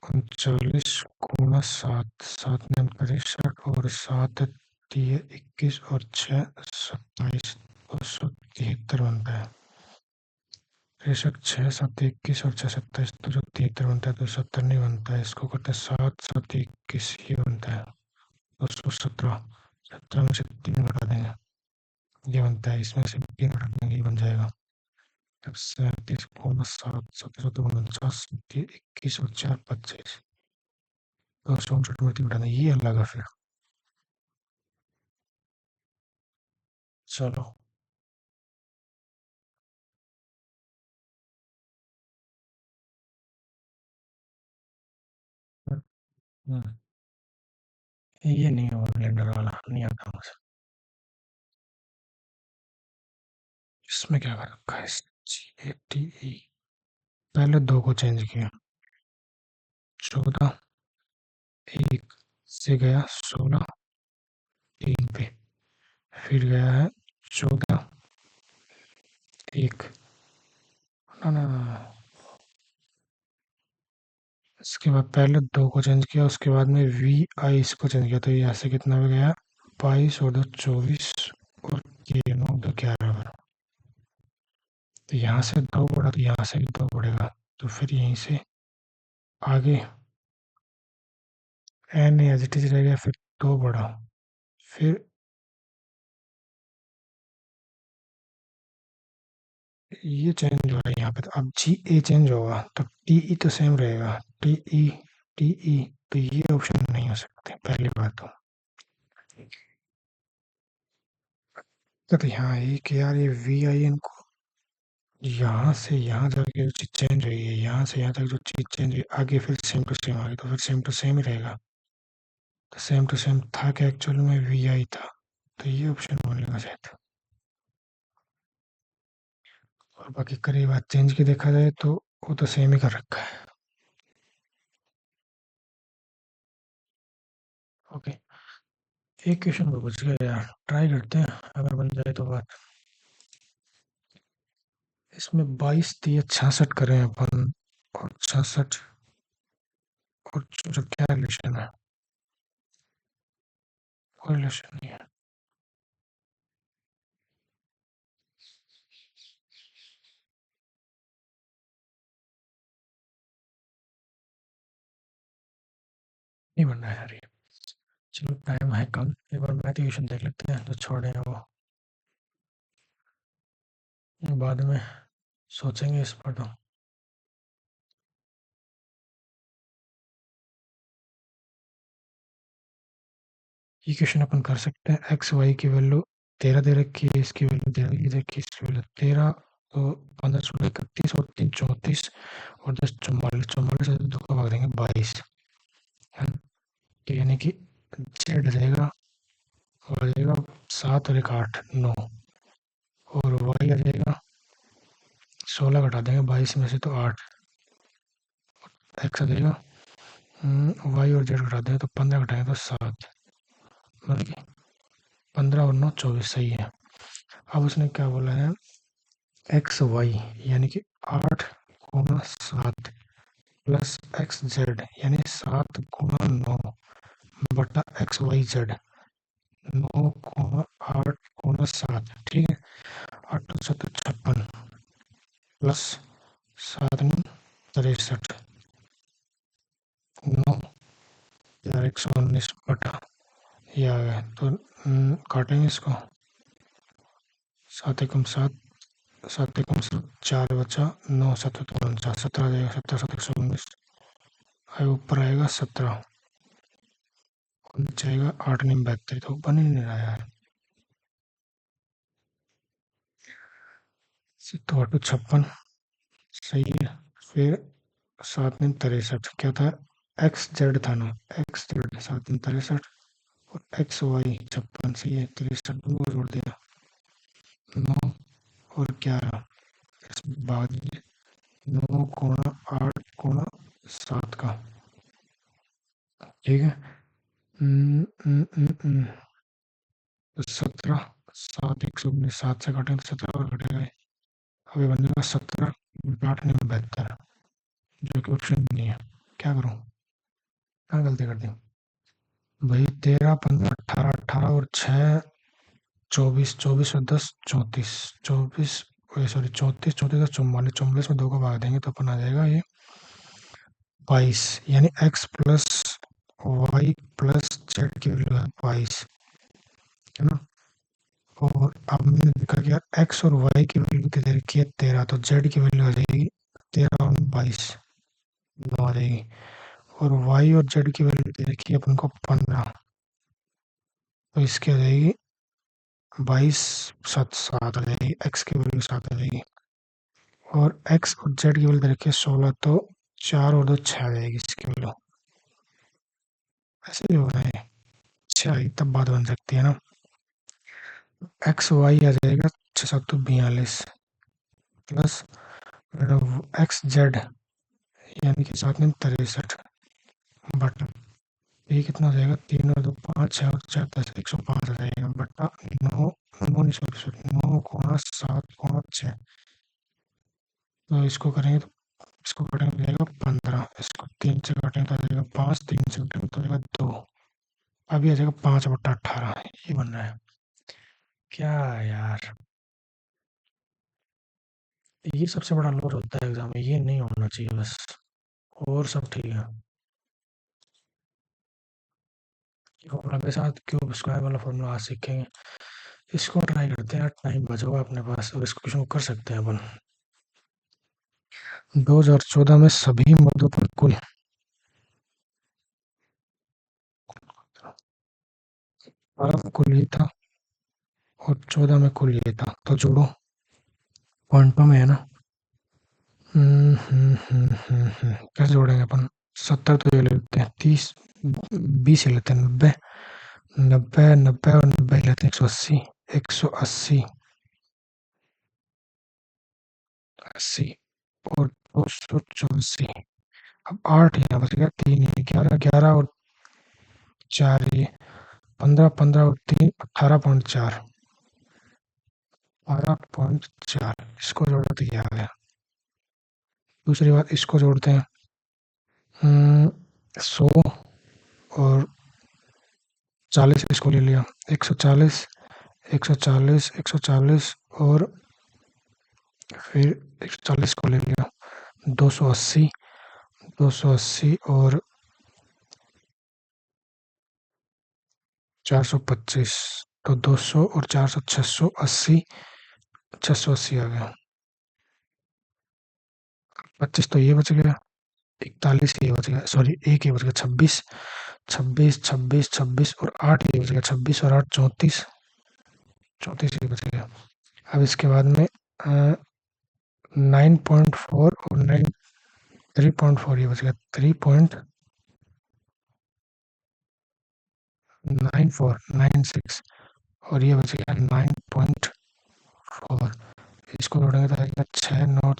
39 गुणा 7, 7 9 63 और 7 दिए 21 और 6 27 273 बनता है. बेशक 6 7 21 और 6 27 273 बनता है. 270 नहीं बनता है. इसको करते हैं 7 7 21 ही बनता है. 217. 17 में से 3 घटा देंगे, ये बनता है. इसमें से 3 घटा देंगे, ये बन जाएगा. तब 37 गुणा 7 7 49 21 और 4 25. 259 में 3 घटा देंगे, ये अलग है फिर. चलो. हम्म, ये नहीं होगा ब्लेंडर वाला, नहीं आता मुझे. इसमें क्या कर रखा है? GATE. पहले 2 को चेंज किया. 14 1 से गया 16 3 पे. फिर गया है 14 1. ना ना ना. इसके बाद पहले 2 को चेंज किया, उसके बाद में VI इसको चेंज किया, तो यहाँ से कितना हो गया, 22 और 2 24 और ये 9 2 11। तो यहाँ से 2 बढ़ा तो यहाँ से भी 2 बढ़ेगा, तो फिर यहीं से आगे n एज इट इज रह गया, फिर 2 बढ़ा, फिर ये चेंज हो रहा है यहाँ पे, तो अब GA चेंज होगा तो TE तो सेम रहेगा, TE तो ये ऑप्शन नहीं हो सकते पहली बात तो यहाँ एक यार ये VIN को यहाँ से यहाँ जाके जो चीज़ चेंज हुई है, यहाँ से यहाँ तक जो चीज़ चेंज हुई आगे फिर सेम टू सेम आ गई, तो फिर सेम टू सेम ही रहेगा। तो सेम टू सेम था कि एक्चुअल में VI था, तो ये ऑप्शन बोलेगा शायद। और बाकी करीब बात चेंज की देखा जाए तो वो तो सेम ही कर रखा है। ओके, एक क्वेश्चन और पूछ गया यार, ट्राई करते हैं अगर बन जाए तो बात। इसमें 22 दिए 66 करें अपन, और 66 और जो क्या रिलेशन है, कोई रिलेशन नहीं है। नहीं बन रहा है यार ये। चलो टाइम है कम, एक बार मैथ क्वेश्चन देख लेते हैं जो छोड़े हैं वो, बाद में सोचेंगे इस पर। तो ये क्वेश्चन अपन कर सकते हैं, एक्स वाई की वैल्यू 13 दे रखी है, इसकी वैल्यू दे रखी है, इसकी वैल्यू 13, तो 15 16 31 और 3 34 और 10 44, 44 से दो का भाग देंगे 22 है ना? तो यानी कि जेड आ जाएगा, और आ जाएगा 7 और 1 8 9, और वाई आ जाएगा 16 घटा देंगे 22 में से तो 8, एक्स आ जाएगा वाई और जेड घटा देंगे तो 15 घटाएंगे तो 7, मतलब कि 15 और 9 24 सही है। अब उसने क्या बोला है, एक्स वाई यानी कि 8 गुना 7 प्लस एक्स जेड यानी 7 गुना 9 बटा एक्स वाई जेड, 9 गुना 8 गुना 7, ठीक है। 8 7 56 प्लस 7 63, 9 119 बटा ये आ गया, तो काटेंगे इसको, 7 एकम 7, 7 एकम 7 4 बचा, 9 7 49 17 आ जाएगा, 17 7 119, ऊपर आएगा 17, नीचे आएगा 8 9 72, तो बन ही नहीं रहा यार। तो 8 56 सही है, फिर 7 9 63 क्या था, एक्स जेड था ना, एक्स जेड 7 9 63 और एक्स वाई 56 सही है, 63 दोनों को जोड़ दिया 9 और 11, भाग दीजिए 9 गुना 8 गुना 7 का, ठीक है। 17 7 1 19, 7 से काटेंगे तो 17 और घटेगा, अभी बन जाएगा 17 8 9 72, जो कि ऑप्शन नहीं है। क्या करूँ, क्या गलती कर दी भाई, 13 15 18 18 और 6 24, 24 और 10 34, 24 सॉरी 34 34 10 44, 44 में 2 का भाग देंगे तो अपन आ जाएगा ये 22, यानी x plus y plus z की वैल्यू है 22, है ना। और अब मैंने देखा कि यार एक्स और वाई की वैल्यू दे रखी है 13, तो जेड की वैल्यू आ जाएगी 13 और 22 9 आ जाएगी, और वाई और जेड की वैल्यू दे रखी है अपन को 15, तो इसकी आ जाएगी 22 7 7 आ जाएगी, एक्स की वैल्यू 7 आ जाएगी, और एक्स और जेड की वैल्यू दे रखी है 16, तो 4 और 2 6 आ जाएगी इसकी वैल्यू, ऐसे ही हो रहा है। अच्छा तब बात बन सकती है ना, एक्स वाई आ जाएगा 6 7 42 प्लस एक्स जेड यानी कि 7 9 63 बटा, ये कितना हो जाएगा, 3 और 2 5 6 और 4 10 105 आ जाएगा बटा 9 9 नहीं सॉरी सॉरी 9 गुना 7 गुना 6, तो इसको करेंगे तो इसको करेंगे तो जाएगा 15, इसको 3 से काटेंगे तो आ जाएगा 5, 3 से काटेंगे तो आ जाएगा 2, अभी आ जाएगा 5/18, ये बन रहा है। क्या यार, ये सबसे बड़ा लॉस होता है एग्जाम में, ये नहीं होना चाहिए बस, और सब ठीक है। फॉर्मूला के साथ क्यूब स्क्वायर वाला फॉर्मूला आज सीखेंगे, इसको ट्राई करते हैं। टाइम बचा हुआ अपने पास और इस क्वेश्चन को कर सकते हैं अपन। 2014 में सभी मदों पर कुल 12 में कुल ये था और 14 में कुल ये था, तो जोड़ो, पॉइंटों में है ना। कैसे जोड़ेंगे अपन? 70 तो ये ले लेते हैं, 30 20 ले लेते हैं, 90 90 90 और 90 लेते हैं, 180 180 80 और 284। अब 8 यहाँ बच गया, 3 ये 11 11 और 4 ये 15 15 और 3 18.4 18.4, इसको जोड़ो तो क्या आ गया। दूसरी बात, इसको जोड़ते हैं, 100 और 40, इसको ले लिया, 140 140 140 और फिर 140 को ले लिया, 280 280 और 425, तो 200 और 400 680 680 आ गया। 25 तो ये बच गया, 41 ये बच गया, सॉरी एक ये बच गया, 26 26 26 26 और 8 ये बच गया, 26 और 8 34 34 ये बच गया। अब इसके बाद में 9.4 और 3.4 ये बच गया, 3.9496 और ये बच गया 9.4। इसको जोड़ेंगे तो आएगा 6 9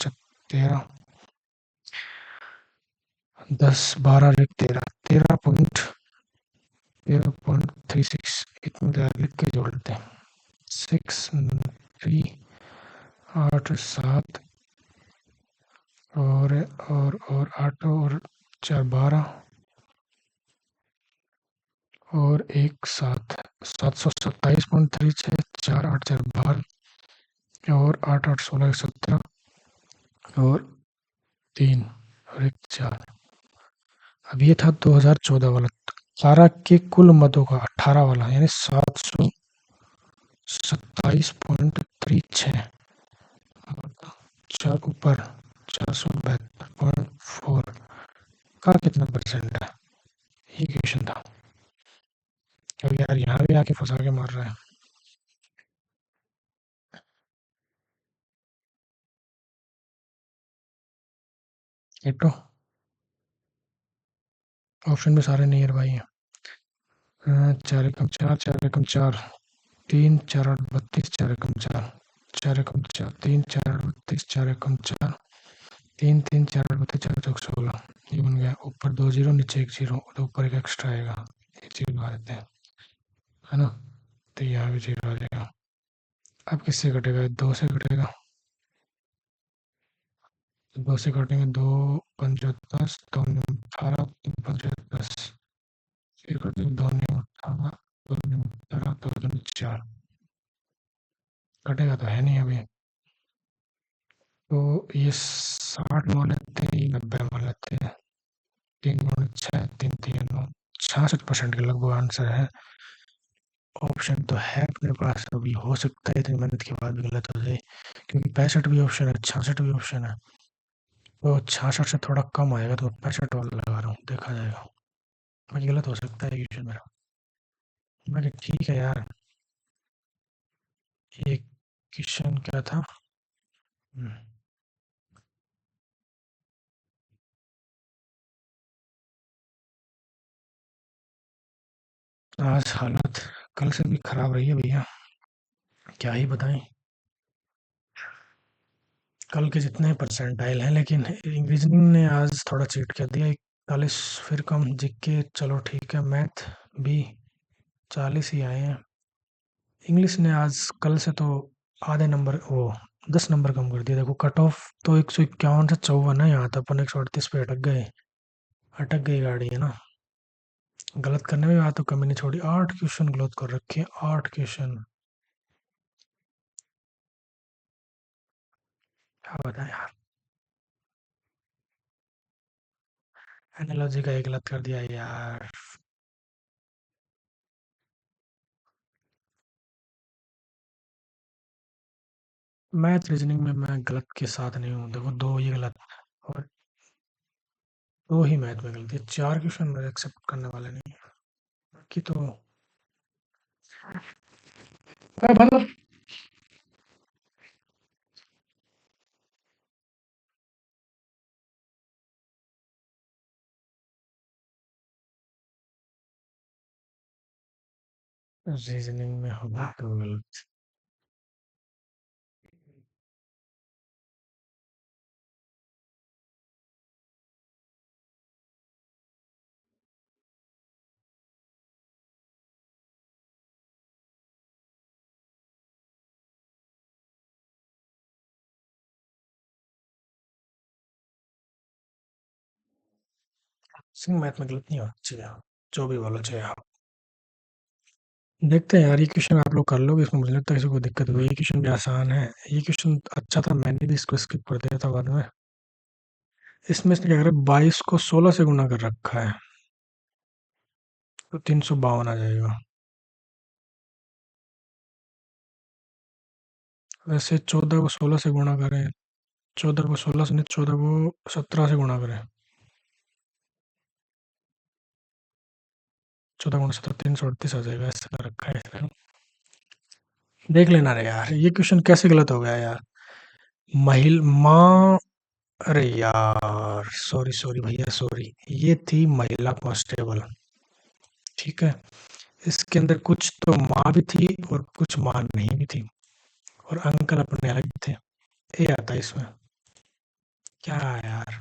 13 10 12 13 13.36, इतने लिख के जोड़ लेते हैं। 6 3 8 7 और 8 और 4 12 और 1 7 727.36, 4 8 4 12 और 8 8 16 17 और 3 और 1 4। अब ये था 2014 वाला, 18 के कुल मतों का 18 वाला यानी 727.36 चार ऊपर 472.4 का कितना परसेंट है, ये क्वेश्चन था। अब यार यहाँ भी आके फंसा के मार रहा है। ये तो ऑप्शन में सारे नियर बाई हैं। 4 एकम 4 4 एकम 4 3 4 8 32 4 एकम 4 4 एकम 4 3 4 8 32 4 एकम 4 3 3 4 8 32 4 चौक 16, ये बन गया। ऊपर 2 जीरो नीचे 1 जीरो, तो ऊपर एक एक्स्ट्रा आएगा, एक जीरो लगा देते हैं, है ना। तो यहाँ भी जीरो आ जाएगा। अब किससे कटेगा? 2 से कटेगा, 2 से काटेंगे, 2 पंजा 10 2 9 18 3 पंजा 10, फिर कटेंगे 2 9 18 2 9 18 2 2 4, कटेगा तो है नहीं अभी। तो ये 60 मान लेते हैं, 90 मान लेते हैं, 3 6 3 9 66% के लगभग आंसर है। ऑप्शन तो है अपने पास, अभी हो सकता है इतनी मेहनत के बाद भी गलत हो जाए, क्योंकि 65 भी ऑप्शन है, 66 भी ऑप्शन है, तो 66 से थोड़ा कम आएगा, तो 65 वाला लगा रहा हूँ, देखा जाएगा, बाकी गलत हो सकता है क्वेश्चन मेरा। मैं ठीक है यार, ये क्वेश्चन क्या था? हम्म, आज हालत कल से भी खराब रही है भैया, क्या ही बताएं। कल के जितने परसेंटाइल हैं, लेकिन रीजनिंग ने आज थोड़ा चीट कर दिया, 41 फिर कम जिक के, चलो ठीक है। मैथ भी 40 ही आए हैं। इंग्लिश ने आज कल से तो आधे नंबर, वो 10 नंबर कम कर दिया। देखो कट ऑफ तो 151 से 54 है, यहाँ तो अपन 138 पे अटक गए। अटक गई गाड़ी है ना। गलत करने में बात तो कमी नहीं छोड़ी। 8 क्वेश्चन गलत कर रखे हैं, 8 क्वेश्चन। क्या बताएं यार। एनालॉजी का एक गलत कर दिया यार। मैथ रीजनिंग में मैं गलत के साथ नहीं हूँ, देखो दो ही गलत और दो ही मैथ में गलती है। 4 क्वेश्चन मेरे एक्सेप्ट करने वाले नहीं है, बाकी तो बंद। रीजनिंग में होगा तो गलत। सिंह मैथ में गलत नहीं होना चाहिए, जो भी बोलो चाहे आप। देखते हैं यार, ये क्वेश्चन आप लोग कर लोगे, इसमें मुझे लगता है किसी को दिक्कत हुई। ये क्वेश्चन भी आसान है, ये क्वेश्चन अच्छा था, मैंने भी इसको स्किप कर दिया था बाद में। इसमें इसने क्या करा, 22 को 16 से गुना कर रखा है, तो 352 आ जाएगा। वैसे 14 को 16 से गुणा करें, 14 को 16 से नहीं, 14 को 17 से गुणा करें, 14 गुणा 17 338 आ जाएगा, ऐसा कर रखा है इसने। देख लेना रे यार, ये क्वेश्चन कैसे गलत हो गया यार। माँ, अरे यार सॉरी सॉरी भैया सॉरी, ये थी महिला कांस्टेबल, ठीक है। इसके अंदर कुछ तो माँ भी थी और कुछ माँ नहीं भी थी, और अंकल अपने अलग थे। ये आता है इसमें। क्या यार,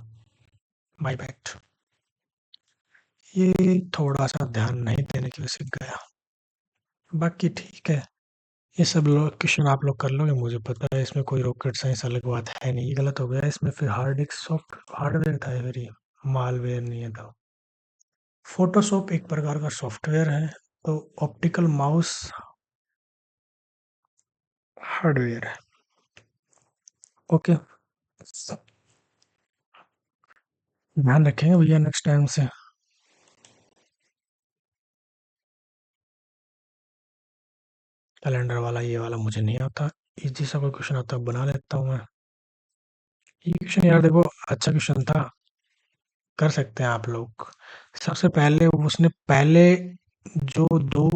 माय बैड। ये थोड़ा सा ध्यान नहीं देने की वजह से गया, बाकी ठीक है। ये सब लोग क्वेश्चन आप लोग कर लोगे, मुझे पता है इसमें कोई रॉकेट साइंस अलग बात है नहीं। ये गलत हो गया इसमें, फिर हार्ड डिस्क सॉफ्ट हार्डवेयर था, फिर ये मालवेयर नहीं है था। फोटोशॉप एक प्रकार का सॉफ्टवेयर है, तो ऑप्टिकल माउस हार्डवेयर है। ओके, ध्यान रखेंगे भैया नेक्स्ट टाइम से। कैलेंडर वाला ये वाला मुझे नहीं आता, इजी सा कोई क्वेश्चन आता है बना लेता हूँ मैं। ये क्वेश्चन यार देखो, अच्छा क्वेश्चन था, कर सकते हैं आप लोग। सबसे पहले उसने पहले जो दो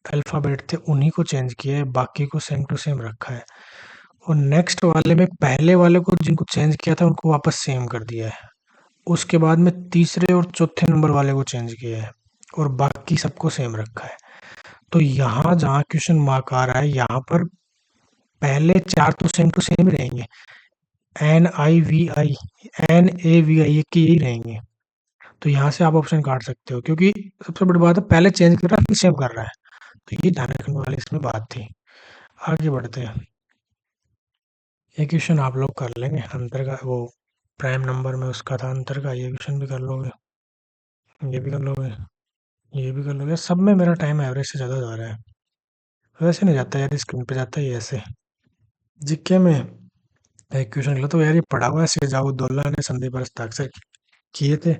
अल्फ़ाबेट थे उन्हीं को चेंज किया है, बाकी को सेम टू सेम रखा है। और नेक्स्ट वाले में पहले वाले को जिनको चेंज किया था उनको वापस सेम कर दिया है। उसके बाद में तीसरे और चौथे नंबर वाले को चेंज किया है, और बाकी सबको सेम रखा है। तो यहाँ जहाँ क्वेश्चन मार्क आ रहा है, यहाँ पर पहले 4 तो सेम टू सेम ही रहेंगे। NIVI, NAVI ये के यही रहेंगे। तो यहाँ से आप ऑप्शन काट सकते हो, क्योंकि सबसे बड़ी बात है पहले चेंज कर रहा है फिर सेव कर रहा है। तो ये ध्यान रखने वाली इसमें बात थी। आगे बढ़ते हैं। ये क्वेश्चन आप लोग कर लेंगे, अंतर का वो प्राइम नंबर में उसका था अंतर का, ये क्वेश्चन भी कर लोगे, ये भी कर लोगे, ये भी कर लोगे। सब में मेरा टाइम एवरेज से ज़्यादा जा रहा है। वैसे नहीं जाता यार, स्क्रीन पे जाता है ये ऐसे। जीके में एक क्वेश्चन निकला, तो यार ये पढ़ा हुआ है, शेजाउद्दौला ने संधि पर हस्ताक्षर किए थे।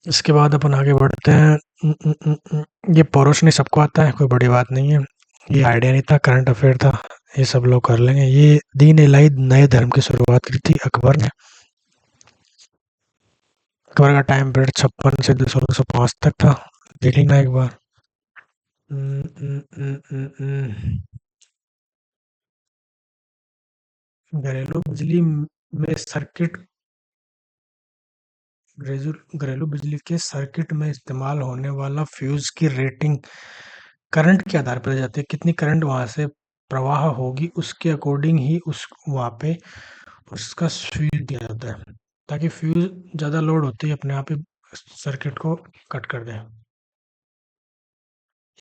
इसके बाद अपन आगे बढ़ते हैं। ये पौरुष नहीं सबको आता है, कोई बड़ी बात नहीं है। ये आइडिया नहीं था, करंट अफेयर था, ये सब लोग कर लेंगे। ये दीन इलाही नए धर्म की शुरुआत की थी अकबर ने। अकबर का टाइम पीरियड 56 से 1605 तक था। देख लेना एक बार। उम, उम, उम, उम, उम, घरेलू बिजली में सर्किट घरेलू बिजली के सर्किट में इस्तेमाल होने वाला फ्यूज की रेटिंग करंट के आधार पर जाती है। कितनी करंट वहां से प्रवाह होगी उसके अकॉर्डिंग ही उस वहां पे उसका स्विच दिया जाता है, ताकि फ्यूज ज्यादा लोड होते ही अपने आप ही सर्किट को कट कर दे।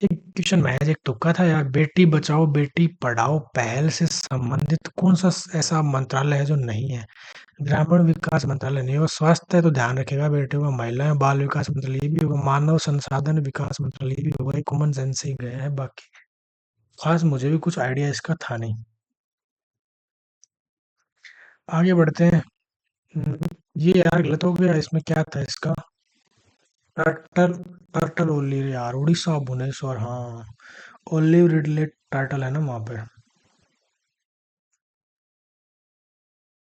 ये क्वेश्चन महज एक तुक्का था यार। बेटी बचाओ बेटी पढ़ाओ पहल से संबंधित कौन सा ऐसा मंत्रालय है जो नहीं है? ग्रामीण विकास मंत्रालय नहीं होगा, स्वास्थ्य है तो ध्यान रखेगा बेटे होगा, महिला बाल विकास मंत्रालय ये भी होगा, मानव संसाधन विकास मंत्रालय ये भी होगा, ये कॉमन सेंस से ही गए हैं, बाकी खास मुझे भी कुछ आइडिया इसका था नहीं। आगे बढ़ते हैं। ये यार गलत हो गया, इसमें क्या था इसका? टर्टल, टर्टल ओलिव यार, उड़ीसा भुवनेश्वर, हाँ। ओलिव रिडले टर्टल है ना वहाँ पे।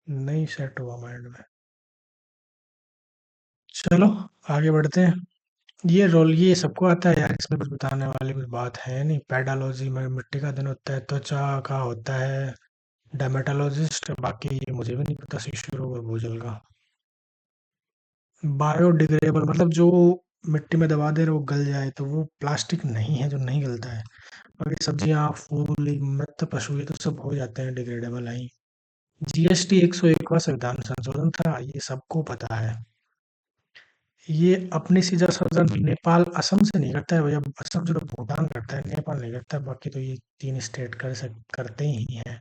नहीं सेट हुआ माइंड में। चलो आगे बढ़ते हैं। ये रोल ये सबको आता है यार, इसमें कुछ बताने वाली कुछ बात है नहीं। पेडालॉजी में मिट्टी का दिन होता है, त्वचा का होता है डर्मेटोलॉजिस्ट, बाकी ये मुझे भी नहीं पता, शिशु रोग और भूजल का। बायोडिग्रेडेबल मतलब जो मिट्टी में दबा दे रहे वो गल जाए, तो वो प्लास्टिक नहीं है जो नहीं गलता है। बाकी सब्जियां, फूल, मृत पशु ये तो सब हो जाते हैं डिग्रेडेबल ही। जीएसटी 101वां संविधान संशोधन था, ये सबको पता है। ये अपनी सीजा संशोधन नेपाल असम से नहीं करता है भैया, असम से तो भूटान करता है, नेपाल नहीं करता है। बाकी तो ये तीन स्टेट करते ही हैं।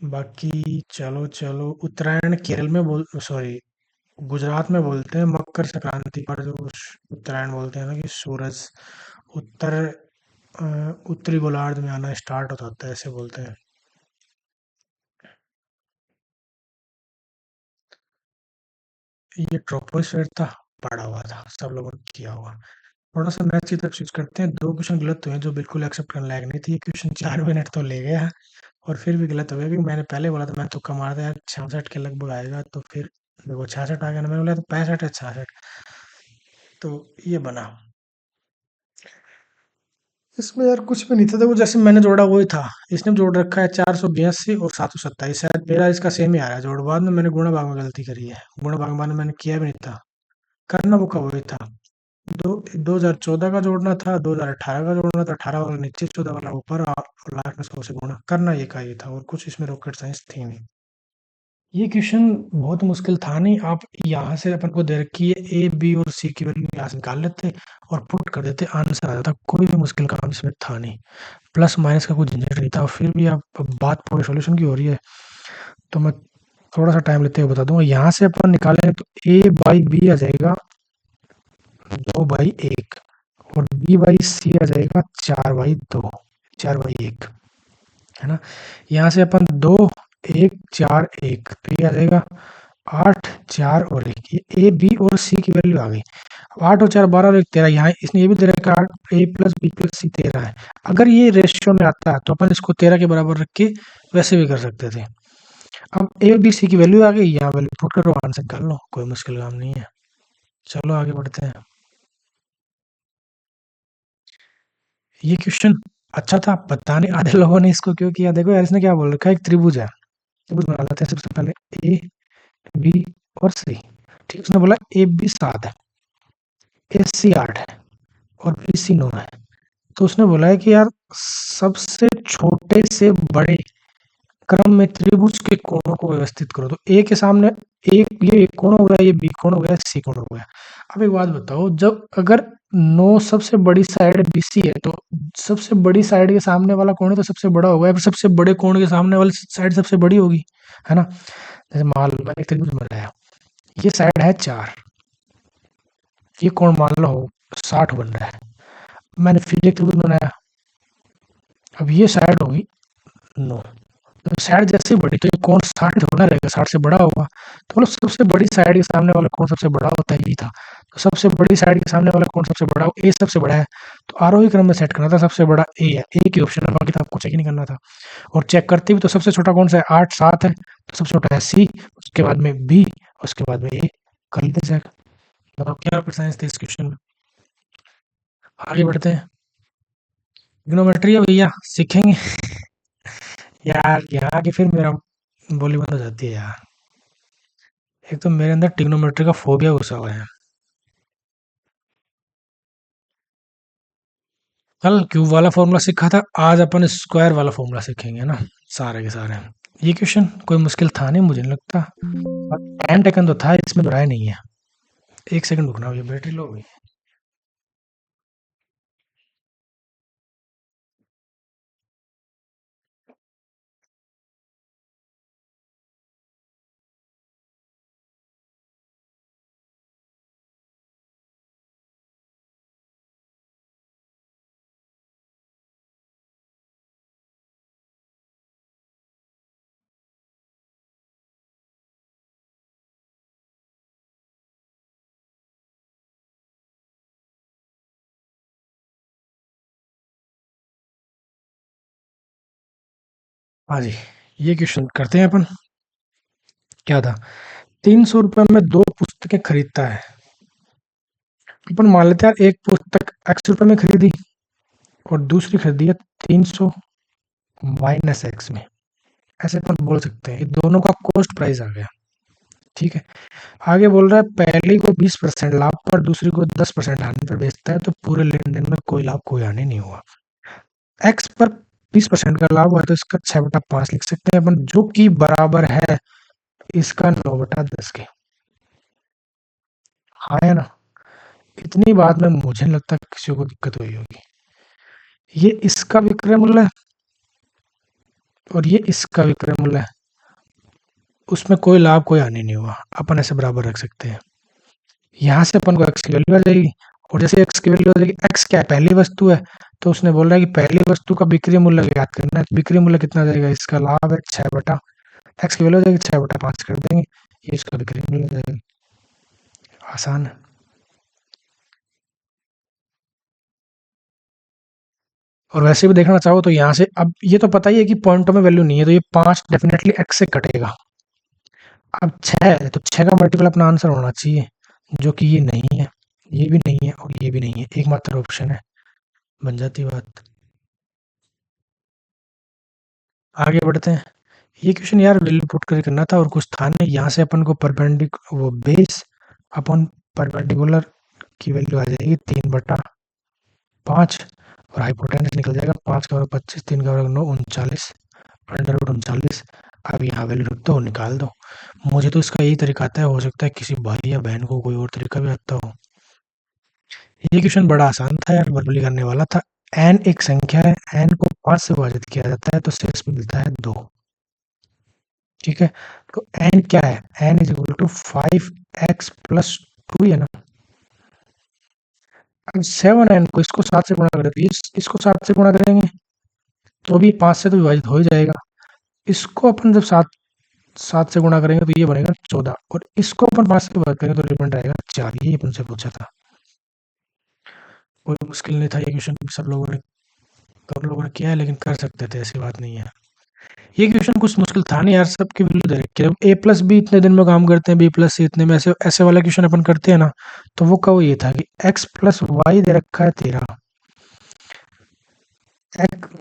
बाकी चलो चलो, उत्तरायण केरल में बोल, सॉरी, गुजरात में बोलते हैं मकर संक्रांति पर, जो उत्तरायण बोलते हैं ना, कि सूरज उत्तर उत्तरी गोलार्ध में आना स्टार्ट हो जाता है, ऐसे बोलते हैं। ये ट्रोपोस्फेयर था, पड़ा हुआ था, सब लोगों ने किया हुआ। थोड़ा सा मैथ की तरफ स्विच करते हैं। दो क्वेश्चन गलत हुए हैं जो बिल्कुल एक्सेप्ट करने लायक नहीं थी। ये क्वेश्चन 4 मिनट तो ले गया, और फिर भी गलत हो गया, क्योंकि मैंने पहले बोला था, मैं तुक्का मारा था यार 66 के लगभग आएगा, तो फिर देखो 66 आ गया ना, मैंने बोला तो 65 है 66, तो ये बना। इसमें यार कुछ भी नहीं था, देखो जैसे मैंने जोड़ा वही था। इसने जोड़ रखा है 482 और 727, शायद मेरा इसका सेम ही आ रहा है जोड़। बाद में मैंने गुणा भाग में गलती करी है, गुणा भाग में मैंने किया भी नहीं था, करना वो का वही था। 2014 का जोड़ना था, 2018 का जोड़ना था, 18 वाला नीचे, 14 वाला ऊपर, और लास्ट में 100 से गुणा करना, ये का ये था, और कुछ इसमें रॉकेट साइंस थी नहीं। ये क्वेश्चन बहुत मुश्किल था नहीं, आप यहाँ से अपन को दे रखी है ए बी और सी की वैल्यू यहाँ से निकाल लेते और पुट कर देते, आंसर आ जाता। कोई भी मुश्किल काम इसमें था नहीं, प्लस माइनस का कुछ झंझट नहीं था। और फिर भी आप बात पूरे सॉल्यूशन की हो रही है, तो मैं थोड़ा सा टाइम लेते हुए बता दूंगा। यहाँ से अपन निकालेंगे तो ए बाई बी आ जाएगा 2/1, और बी बाई सी आ जाएगा 4/2, 4/1, है ना। यहाँ से अपन 2 1 4 1, तो ये आ जाएगा 8 4 और 1, ये ए बी और सी की वैल्यू आ गई। अब 8 और 4 12 और 1 13, यहाँ इसने ये भी दे रखा है 8 a + b + c 13 है। अगर ये रेशियो में आता है तो अपन इसको 13 के बराबर रख के वैसे भी कर सकते थे। अब ए बी सी की वैल्यू आ गई, यहाँ वैल्यू पुट करो, आंसर कर लो, कोई मुश्किल काम नहीं है। चलो आगे बढ़ते हैं। ये क्वेश्चन अच्छा था, पता नहीं आधे लोगों ने इसको क्यों किया। देखो यार, इसने क्या बोल रखा है, एक त्रिभुज है, त्रिभुज बना लेते हैं सबसे पहले। ए बी और सी, ठीक, उसने बोला ए बी 7 है, ए सी 8 है, और बी सी 9 है। तो उसने बोला है कि यार सबसे छोटे से बड़े क्रम में त्रिभुज के कोणों को व्यवस्थित करो। तो ए के सामने एक, ये एक कोण हो गया, ये बी कोण हो गया, सी कोण हो गया। अब एक बात बताओ, जब अगर 9 सबसे बड़ी साइड बीसी है, तो सबसे बड़ी साइड के सामने वाला कोण तो सबसे बड़ा होगा, या फिर सबसे बड़े कोण के सामने वाली साइड सबसे बड़ी होगी, है ना। जैसे मान लो मैंने एक त्रिभुज बनाया, ये साइड है 4, ये कोण मान लो 60 बन रहा है। मैंने फिर एक त्रिभुज बनाया, अब ये साइड होगी 9, तो साइड जैसे ही बढ़ी तो ये कोण 60 थोड़ा रहेगा, 60 से बड़ा होगा। तो बोलो सबसे बड़ी साइड के सामने वाला कोण सबसे बड़ा होता है, यही था। तो सबसे बड़ी साइड के सामने वाला कोण सबसे बड़ा हो, ए सबसे बड़ा है, तो आरोही क्रम में सेट करना था, सबसे बड़ा ए है, ए की ऑप्शन है, बाकी तो आपको चेक ही नहीं करना था। और चेक करते भी तो सबसे छोटा कौन सा है, 8 7 है, तो सबसे छोटा है सी, उसके बाद में बी, उसके बाद में ए, कर लेते चेक। बताओ क्या साइंस थी इस क्वेश्चन में। आगे बढ़ते हैं। ट्रिग्नोमेट्री है भैया, सीखेंगे। यार यहाँ के फिर मेरा बोली बंद हो जाती है यार। एक तो मेरे अंदर ट्रिग्नोमेट्री का फोबिया घुसा हुआ है। कल क्यूब वाला फॉर्मूला सीखा था, आज अपन स्क्वायर वाला फॉर्मूला सीखेंगे ना, सारे के सारे। ये क्वेश्चन कोई मुश्किल था नहीं, मुझे नहीं लगता। टाइम टेकन तो था, इसमें तो राय नहीं है। एक सेकंड रुकना, ये बैटरी लो गई। हाँ जी, ये क्वेश्चन करते हैं अपन। क्या था? 300 रुपये में दो पुस्तकें खरीदता है। अपन मान लेते हैं यार, एक पुस्तक x रुपए में खरीदी और दूसरी खरीदी है 300 - x में। ऐसे अपन बोल सकते हैं, ये दोनों का कॉस्ट प्राइस आ गया। ठीक है। आगे बोल रहा है पहली को 20% लाभ पर दूसरी को 10% हानि पर बेचता है, तो पूरे लेन देन में कोई लाभ कोई हानि नहीं हुआ। एक्स पर 20% का लाभ हुआ, तो इसका 6/5 लिख सकते हैं अपन, जो कि बराबर है इसका 9/10 के। हाँ है ना? इतनी बात में मुझे नहीं लगता किसी को दिक्कत हुई होगी। ये इसका विक्रय मूल्य है और ये इसका विक्रय मूल्य है, उसमें कोई लाभ कोई हानि नहीं हुआ, अपन ऐसे बराबर रख सकते हैं। यहाँ से अपन को एक्स की वैल्यू आ जाएगी, और जैसे एक्स की वैल्यू आ जाएगी, एक्स क्या है, पहली वस्तु है, तो उसने बोल रहा है कि पहली वस्तु का बिक्री मूल्य ज्ञात करना है। तो बिक्री मूल्य कितना आ जाएगा, इसका लाभ है 6 बटा, एक्स की वैल्यू आ जाएगी 6/5 कर देंगे, ये इसका बिक्री मूल्य आ जाएगा। आसान है। और वैसे भी देखना चाहो तो यहाँ से, अब ये तो पता ही है कि पॉइंटों में वैल्यू नहीं है, तो ये 5 डेफिनेटली एक्स से कटेगा। अब 6 है तो 6 का मल्टीपल अपना आंसर होना चाहिए, जो कि ये नहीं है, ये भी नहीं है और ये भी नहीं है, एकमात्र ऑप्शन है। बन जाती बात। आगे बढ़ते हैं। ये क्वेश्चन यार वैल्यू पुट करके करना था और कुछ था नहीं। यहाँ से अपन को परपेंडिक वो बेस अपन परपेंडिकुलर की वैल्यू आ जाएगी 3/5, और हाइपोटेनस निकल जाएगा 5 का वर्ग 25, 3 का वर्ग 9, 39, √39। अब यहाँ वैल्यू रख दो, निकाल दो। मुझे तो इसका यही तरीका आता है, हो सकता है किसी भाई या बहन को कोई और तरीका भी आता हो। ये क्वेश्चन बड़ा आसान था यार, वर्बली करने वाला था। एन एक संख्या है, एन को 5 से विभाजित किया जाता है तो शेष मिलता है 2। ठीक है। तो एन क्या है, N is equal to 5x+2 है ना। अब 7n को इसको 7 से गुणा करें तो इसको 7 से गुणा करेंगे तो भी 5 से तो विभाजित हो ही जाएगा। इसको अपन जब 7 से गुणा करेंगे तो ये बनेगा 14, और इसको अपन 5 से विभाजित करेंगे तो रिमाइंडर आएगा 4। ये अपन से पूछा था, कोई मुश्किल नहीं था। ये क्वेश्चन सब लोगों ने कम लोगों ने किया है, लेकिन कर सकते थे, ऐसी बात नहीं है। ये क्वेश्चन कुछ मुश्किल था नहीं यार, सबकी वैल्यू दे रखी है। ए प्लस बी इतने दिन में काम करते हैं, बी प्लस सी इतने में, ऐसे ऐसे वाला क्वेश्चन अपन करते हैं ना, तो वो कब ये था कि एक्स प्लस वाई दे रखा है 13,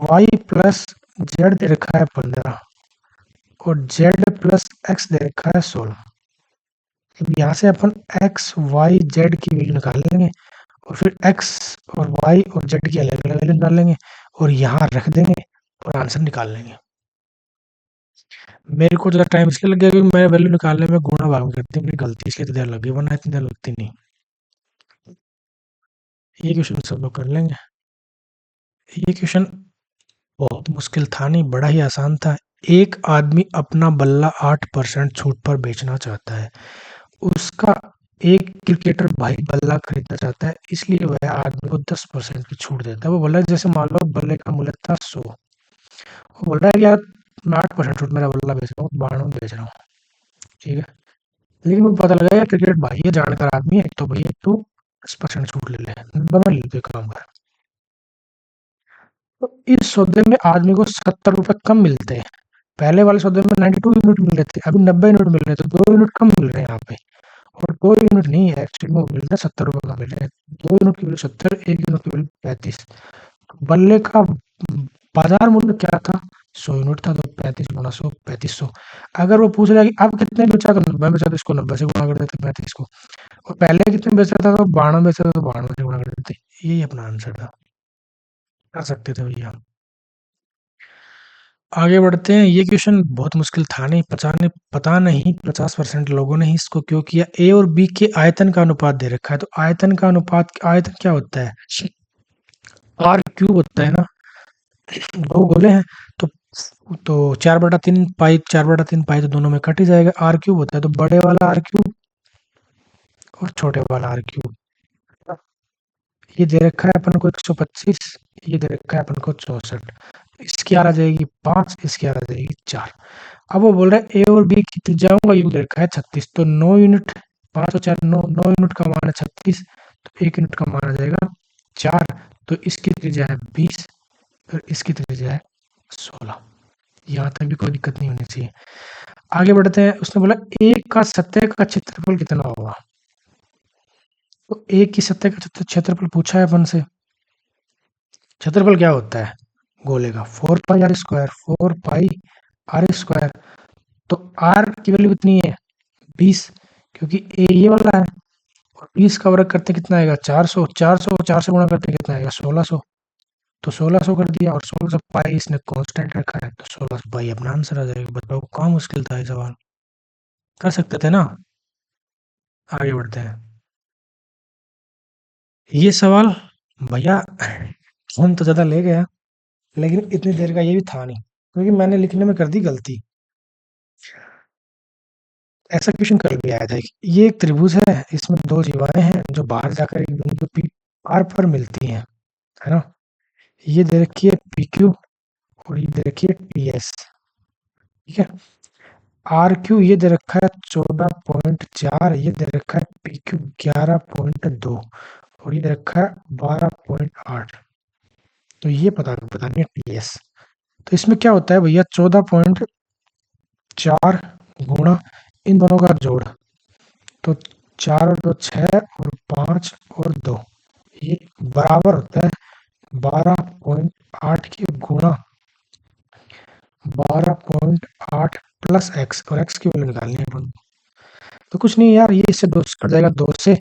वाई प्लस जेड दे रखा है 15, और जेड प्लस एक्स दे रखा है 16। अब यहाँ से अपन एक्स वाई जेड की वैल्यू निकाल लेंगे, और फिर एक्स और वाई और जेड की अलग अलग वैल्यू निकाल लेंगे, और यहाँ रख देंगे और आंसर निकाल लेंगे। मेरे को ज़्यादा टाइम इसलिए लग गया क्योंकि मैं वैल्यू निकालने में गुणा भाग करती मेरी गलती, इसलिए तो देर लग गई, वरना इतनी देर लगती नहीं। ये क्वेश्चन सब लोग कर लेंगे। ये क्वेश्चन बहुत मुश्किल था नहीं, बड़ा ही आसान था। एक आदमी अपना बल्ला 8% छूट पर बेचना चाहता है। उसका एक क्रिकेटर भाई बल्ला खरीदना चाहता है, इसलिए वह आदमी को 10% की छूट देता है। वो बोला जैसे मान लो बल्ले का मूल्य था 100, वो बोल रहा है कि यार मैं 8% छूट मेरा बल्ला बेच रहा हूँ, 92 बेच रहा हूँ। ठीक है। लेकिन मुझे पता लगा यार क्रिकेट भाई है, जानकार आदमी है, तो भैया तू 10% छूट ले ले, 90 में ले ले, काम कर। तो इस सौदे में आदमी को 70 रुपए कम मिलते हैं। पहले वाले सौदे में 92 यूनिट मिल रहे थे, अभी 90 यूनिट मिल रहे थे, 2 यूनिट कम मिल रहे हैं यहाँ पे। और 2 यूनिट नहीं है एक्चुअली में, वो मिल रहा है 70 रुपए का मिल रहा है। 2 यूनिट की वैल्यू 70, 1 यूनिट की वैल्यू 35। बल्ले का बाजार मूल्य क्या था, 100 यूनिट था, तो 35 × 100 3500। अगर वो पूछ रहा है कि अब कितने बेचा, तो 90 बेचा, तो इसको 90 से गुणा कर देते 35 को। और पहले कितने बेच रहा था, तो 92 बेच रहा था, तो 92 से गुणा कर देते। यही अपना आंसर था, कर सकते थे भैया। आगे बढ़ते हैं। ये क्वेश्चन बहुत मुश्किल था नहीं, पता नहीं 50% लोगों ने ही इसको क्यों किया। ए और बी के आयतन का अनुपात दे रखा है, तो आयतन का अनुपात, आयतन क्या होता है, आर क्यूब होता है ना। दो गोले हैं, तो 4/3 पाई, 4/3 पाई तो दोनों में कट ही जाएगा, आर क्यूब होता है, तो बड़े वाला आर क्यूब और छोटे वाला आर क्यूब। ये दे रखा है अपन को 125, ये दे रखा है अपन को 64। इसकी आ जाएगी 5, इसकी आ जाएगी 4। अब वो बोल रहा है ए और बी की त्रिज्याओं का योग दे रखा है 36, तो 9 यूनिट, 5 और 4 9, 9 यूनिट का मान है 36, तो 1 यूनिट का मान आ जाएगा 4। तो इसकी त्रिज्या है 20 और इसकी त्रिज्या है 16। यहाँ तक भी कोई दिक्कत नहीं होनी चाहिए। आगे बढ़ते हैं, उसने बोला एक का सतह का क्षेत्रफल कितना होगा? तो एक की सतह का क्षेत्रफल पूछा है अपन से। क्षेत्रफल क्या होता है गोले का? 4 पाई r स्क्वायर, 4 पाई r स्क्वायर। तो r की वैल्यू कितनी है? 20, क्योंकि a ये वाला है। और 20 का वर्ग करते कितना आएगा? 400। 400 से गुणा करते कितना आएगा? 1600। तो 1600 कर दिया, और 1600 पाई इसने कांस्टेंट रखा है, तो 1600 पाई अपना आंसर आ जाएगा। बताओ कहाँ मुश्किल था ये सवाल? कर सकते थे ना? आगे बढ़ते हैं। ये सवाल भैया हम तो ज्यादा ले गया, लेकिन इतनी देर का ये भी था नहीं, क्योंकि मैंने लिखने में कर दी गलती। ऐसा क्वेश्चन कल भी आया था। ये एक त्रिभुज है, इसमें दो जीवाएं हैं जो बाहर जाकर एक बिंदु पी आर पर मिलती हैं, है ना? ये दे रखी है पी क्यू, और ये दे रखी है टी एस। ठीक है। आर क्यू ये दे रखा है 14.4, ये दे रखा है पी क्यू 11.2, और ये दे रखा है 12.8। तो ये पता बतानी है टी एस। तो इसमें क्या होता है भैया? 14.4 गुणा इन दोनों का जोड़, तो 4 और 2 6, और 5 और 2 ये बराबर होता है 12.8 के गुणा 12.8 प्लस एक्स, और एक्स की वैल्यू निकालनी है अपन। तो कुछ नहीं यार, ये इससे 2 कट जाएगा 2 से,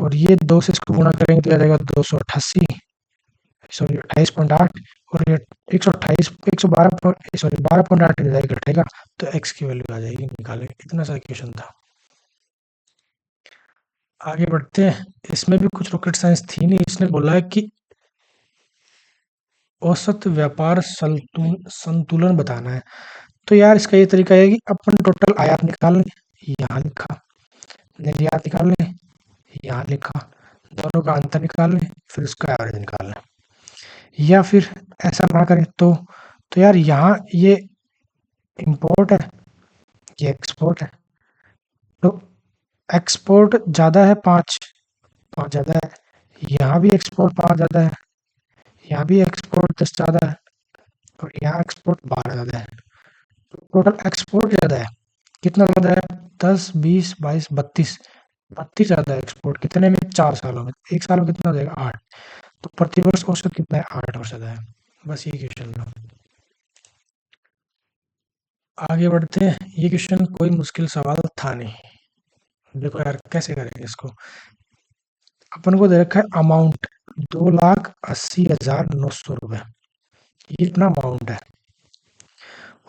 और ये 2 से इसको गुणा करेंगे तो आ जाएगा 288, सॉरी 28.8, और ये 128 112 सॉरी 12.8 कटेगा, तो एक्स की वैल्यू आ जाएगी, निकालेंगे। इतना सा क्वेश्चन था। आगे बढ़ते हैं। इसमें भी कुछ रॉकेट साइंस थी नहीं। इसने बोला है कि औसत व्यापार संतुलन बताना है। तो यार इसका ये तरीका है कि अपन टोटल आयात निकाल लें, यहाँ लिखा, निर्यात निकाल लें, यहाँ लिखा, दोनों का अंतर निकाल लें, फिर उसका एवरेज निकाल लें। या फिर ऐसा ना करें तो यार यहाँ ये इंपोर्ट है, ये एक्सपोर्ट है। तो एक्सपोर्ट ज़्यादा है 5, 5 ज़्यादा है। यहाँ भी एक्सपोर्ट 5 ज़्यादा है, यहाँ भी एक्सपोर्ट 10 ज़्यादा है, और यहाँ एक्सपोर्ट 12 ज़्यादा है। टोटल एक्सपोर्ट ज़्यादा है। कितना ज़्यादा है? 10, 20, 22, 32, 32 ज़्यादा है एक्सपोर्ट। कितने में? 4 सालों में। 1 साल में कितना हो जाएगा? 8। तो प्रतिवर्ष औसत कितना है? 8 वर्ष ज़्यादा है। बस ये क्वेश्चन था। आगे बढ़ते हैं। ये क्वेश्चन कोई मुश्किल सवाल था नहीं। देखो यार कैसे करेंगे इसको। अपन को दे रखा है अमाउंट 2,80,900 रुपए, ये इतना अमाउंट है।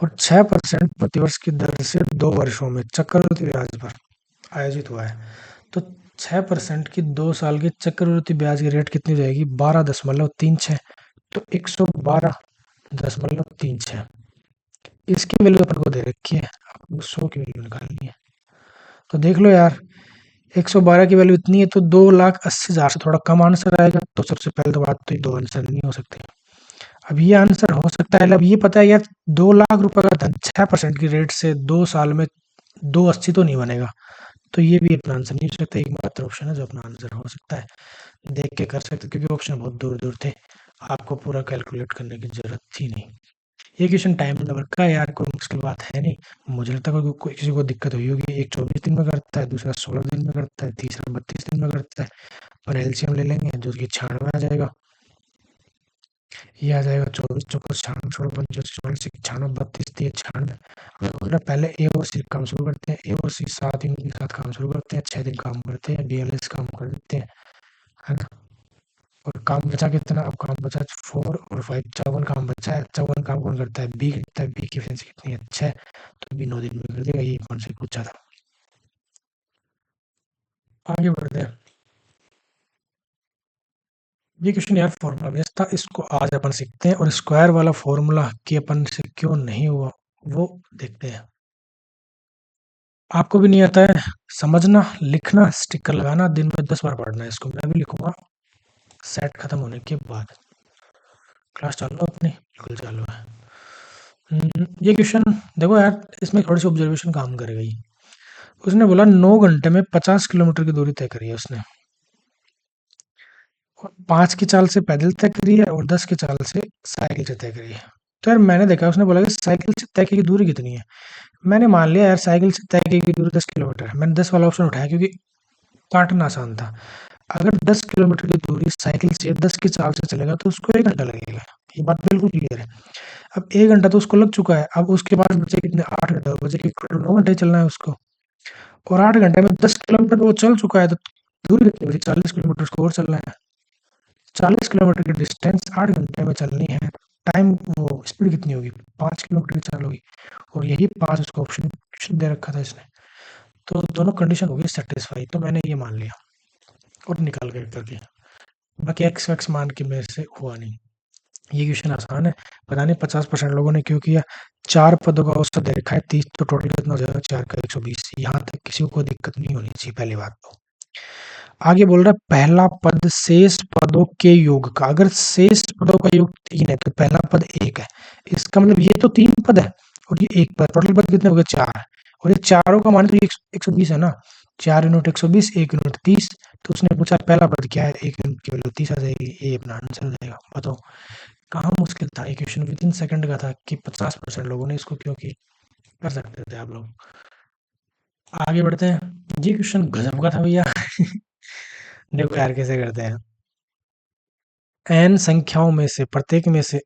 और 6% प्रतिवर्ष की दर से 2 वर्षों में चक्रवृद्धि ब्याज पर आयोजित हुआ है। तो 6% की 2 साल की चक्रवृद्धि ब्याज की रेट कितनी रहेगी? 12.36। तो 112.36। इसकी वैल्यू अपन को दे रखी है, आपको 100 की वैल्यू निकालनी है। तो देख लो यार, 112 की वैल्यू इतनी है, तो 2,80,000 से थोड़ा कम आंसर आएगा। तो सबसे पहले तो बात, तो ये दो आंसर नहीं हो सकते। अब ये आंसर हो सकता है, अब ये पता है यार, 2 लाख रुपए का धन 6% की रेट से 2 साल में 280 तो नहीं बनेगा। तो ये भी अपना आंसर नहीं हो सकता। एकमात्र ऑप्शन है जो अपना आंसर हो सकता है। देख के कर सकते, क्योंकि ऑप्शन बहुत दूर दूर थे, आपको पूरा कैलकुलेट करने की जरूरत थी नहीं। ये क्वेश्चन टाइम लेवल का है यार, कोई मुश्किल बात है नहीं। मुझे लगता है कोई किसी को दिक्कत हुई होगी। एक 24 दिन में करता है, दूसरा 16 दिन में करता है, तीसरा 32 दिन में करता है। पर एलसीएम ले लेंगे जो कि 96 आ जाएगा। ये आ जाएगा 24 चौको 96, 16 पंचो 44 96 32 3 96। पहले ए और सी काम शुरू करते हैं। ए और सी 7 दिन के साथ काम शुरू करते हैं, 6 दिन काम करते हैं, BLS काम कर देते हैं, है ना? और काम बचा कितना? अब काम बचा 4 और 5, 54 काम बचा है। 54 काम कौन करता है? बी करता है। बी की एफिशिएंसी कितनी है? 6। तो बी 9 दिन में कर देगा। ये कौन से पूछा था। आगे बढ़ते हैं। ये क्वेश्चन यार फॉर्मूला बेस्ड था, इसको आज अपन सीखते हैं। और स्क्वायर वाला फॉर्मूला कि अपन से क्यों नहीं हुआ वो देखते हैं। आपको भी नहीं आता है? समझना, लिखना, स्टिकर लगाना, दिन में 10 बार पढ़ना है इसको। मैं भी लिखूंगा सेट खत्म होने के बाद। क्लास चालू है अपनी? बिल्कुल चालू है। ये क्वेश्चन देखो यार, इसमें थोड़ी सी ऑब्जर्वेशन काम कर गई। उसने बोला 9 घंटे में 50 किलोमीटर की दूरी तय करी है उसने, और 5 की चाल से पैदल तय करी है, और 10 की चाल से साइकिल से तय करी है। तो यार मैंने देखा उसने बोला कि साइकिल से तय की दूरी कितनी है। मैंने मान लिया यार साइकिल से तय की दूरी 10 किलोमीटर है। मैंने 10 वाला ऑप्शन उठाया क्योंकि काटना आसान था। अगर 10 किलोमीटर की दूरी साइकिल से 10 की चाल से चलेगा तो उसको 1 घंटा लगेगा। ये बात बिल्कुल क्लियर है। अब 1 घंटा तो उसको लग चुका है। अब उसके पास बचे कितने, 8 घंटे और बचे कि 9 घंटे चलना है उसको। और 8 घंटे में 10 किलोमीटर वो चल चुका है, तो दूरी कितनी बची, 40 किलोमीटर उसको और चलना है। 40 किलोमीटर की डिस्टेंस 8 घंटे में चलनी है। टाइम वो स्पीड कितनी होगी, 5 किलोमीटर की चाल होगी। और यही 5 उसको ऑप्शन दे रखा था इसने। तो दोनों कंडीशन होगी सेटिस्फाई, तो मैंने ये मान लिया और निकाल के कर दिया। बाकी एक्स वैक्स मान के मेरे से हुआ नहीं। ये क्वेश्चन आसान है। पता नहीं 50% लोगों ने क्यों किया। 4 पदों का औसत दे रखा है 30, तो टोटल कितना हो जाएगा, 4 का 120। यहाँ तक किसी को दिक्कत नहीं होनी चाहिए पहली बात तो। आगे बोल रहा है पहला पद शेष पदों के योग का। अगर शेष पदों का योग 3 है तो पहला पद 1 है। इसका मतलब ये तो 3 पद है और ये 1 पद, टोटल पद कितने हो गए, 4 है। और ये चारों का मान तो 120 है ना। 4 यूनिट 120, 1 यूनिट 30। तो उसने पूछा पहला पद क्या है, 1 यूनिट की वैल्यू 30 आ जाएगी। ये अपना आंसर हो जाएगा। बताओ कहाँ मुश्किल था। ये क्वेश्चन विद इन सेकंड का था कि 50% लोगों ने इसको क्यों की। कर सकते थे आप लोग। आगे बढ़ते हैं। ये क्वेश्चन गजब का था भैया। देखो यार कैसे करते हैं। एन संख्याओं में से प्रत्येक में से,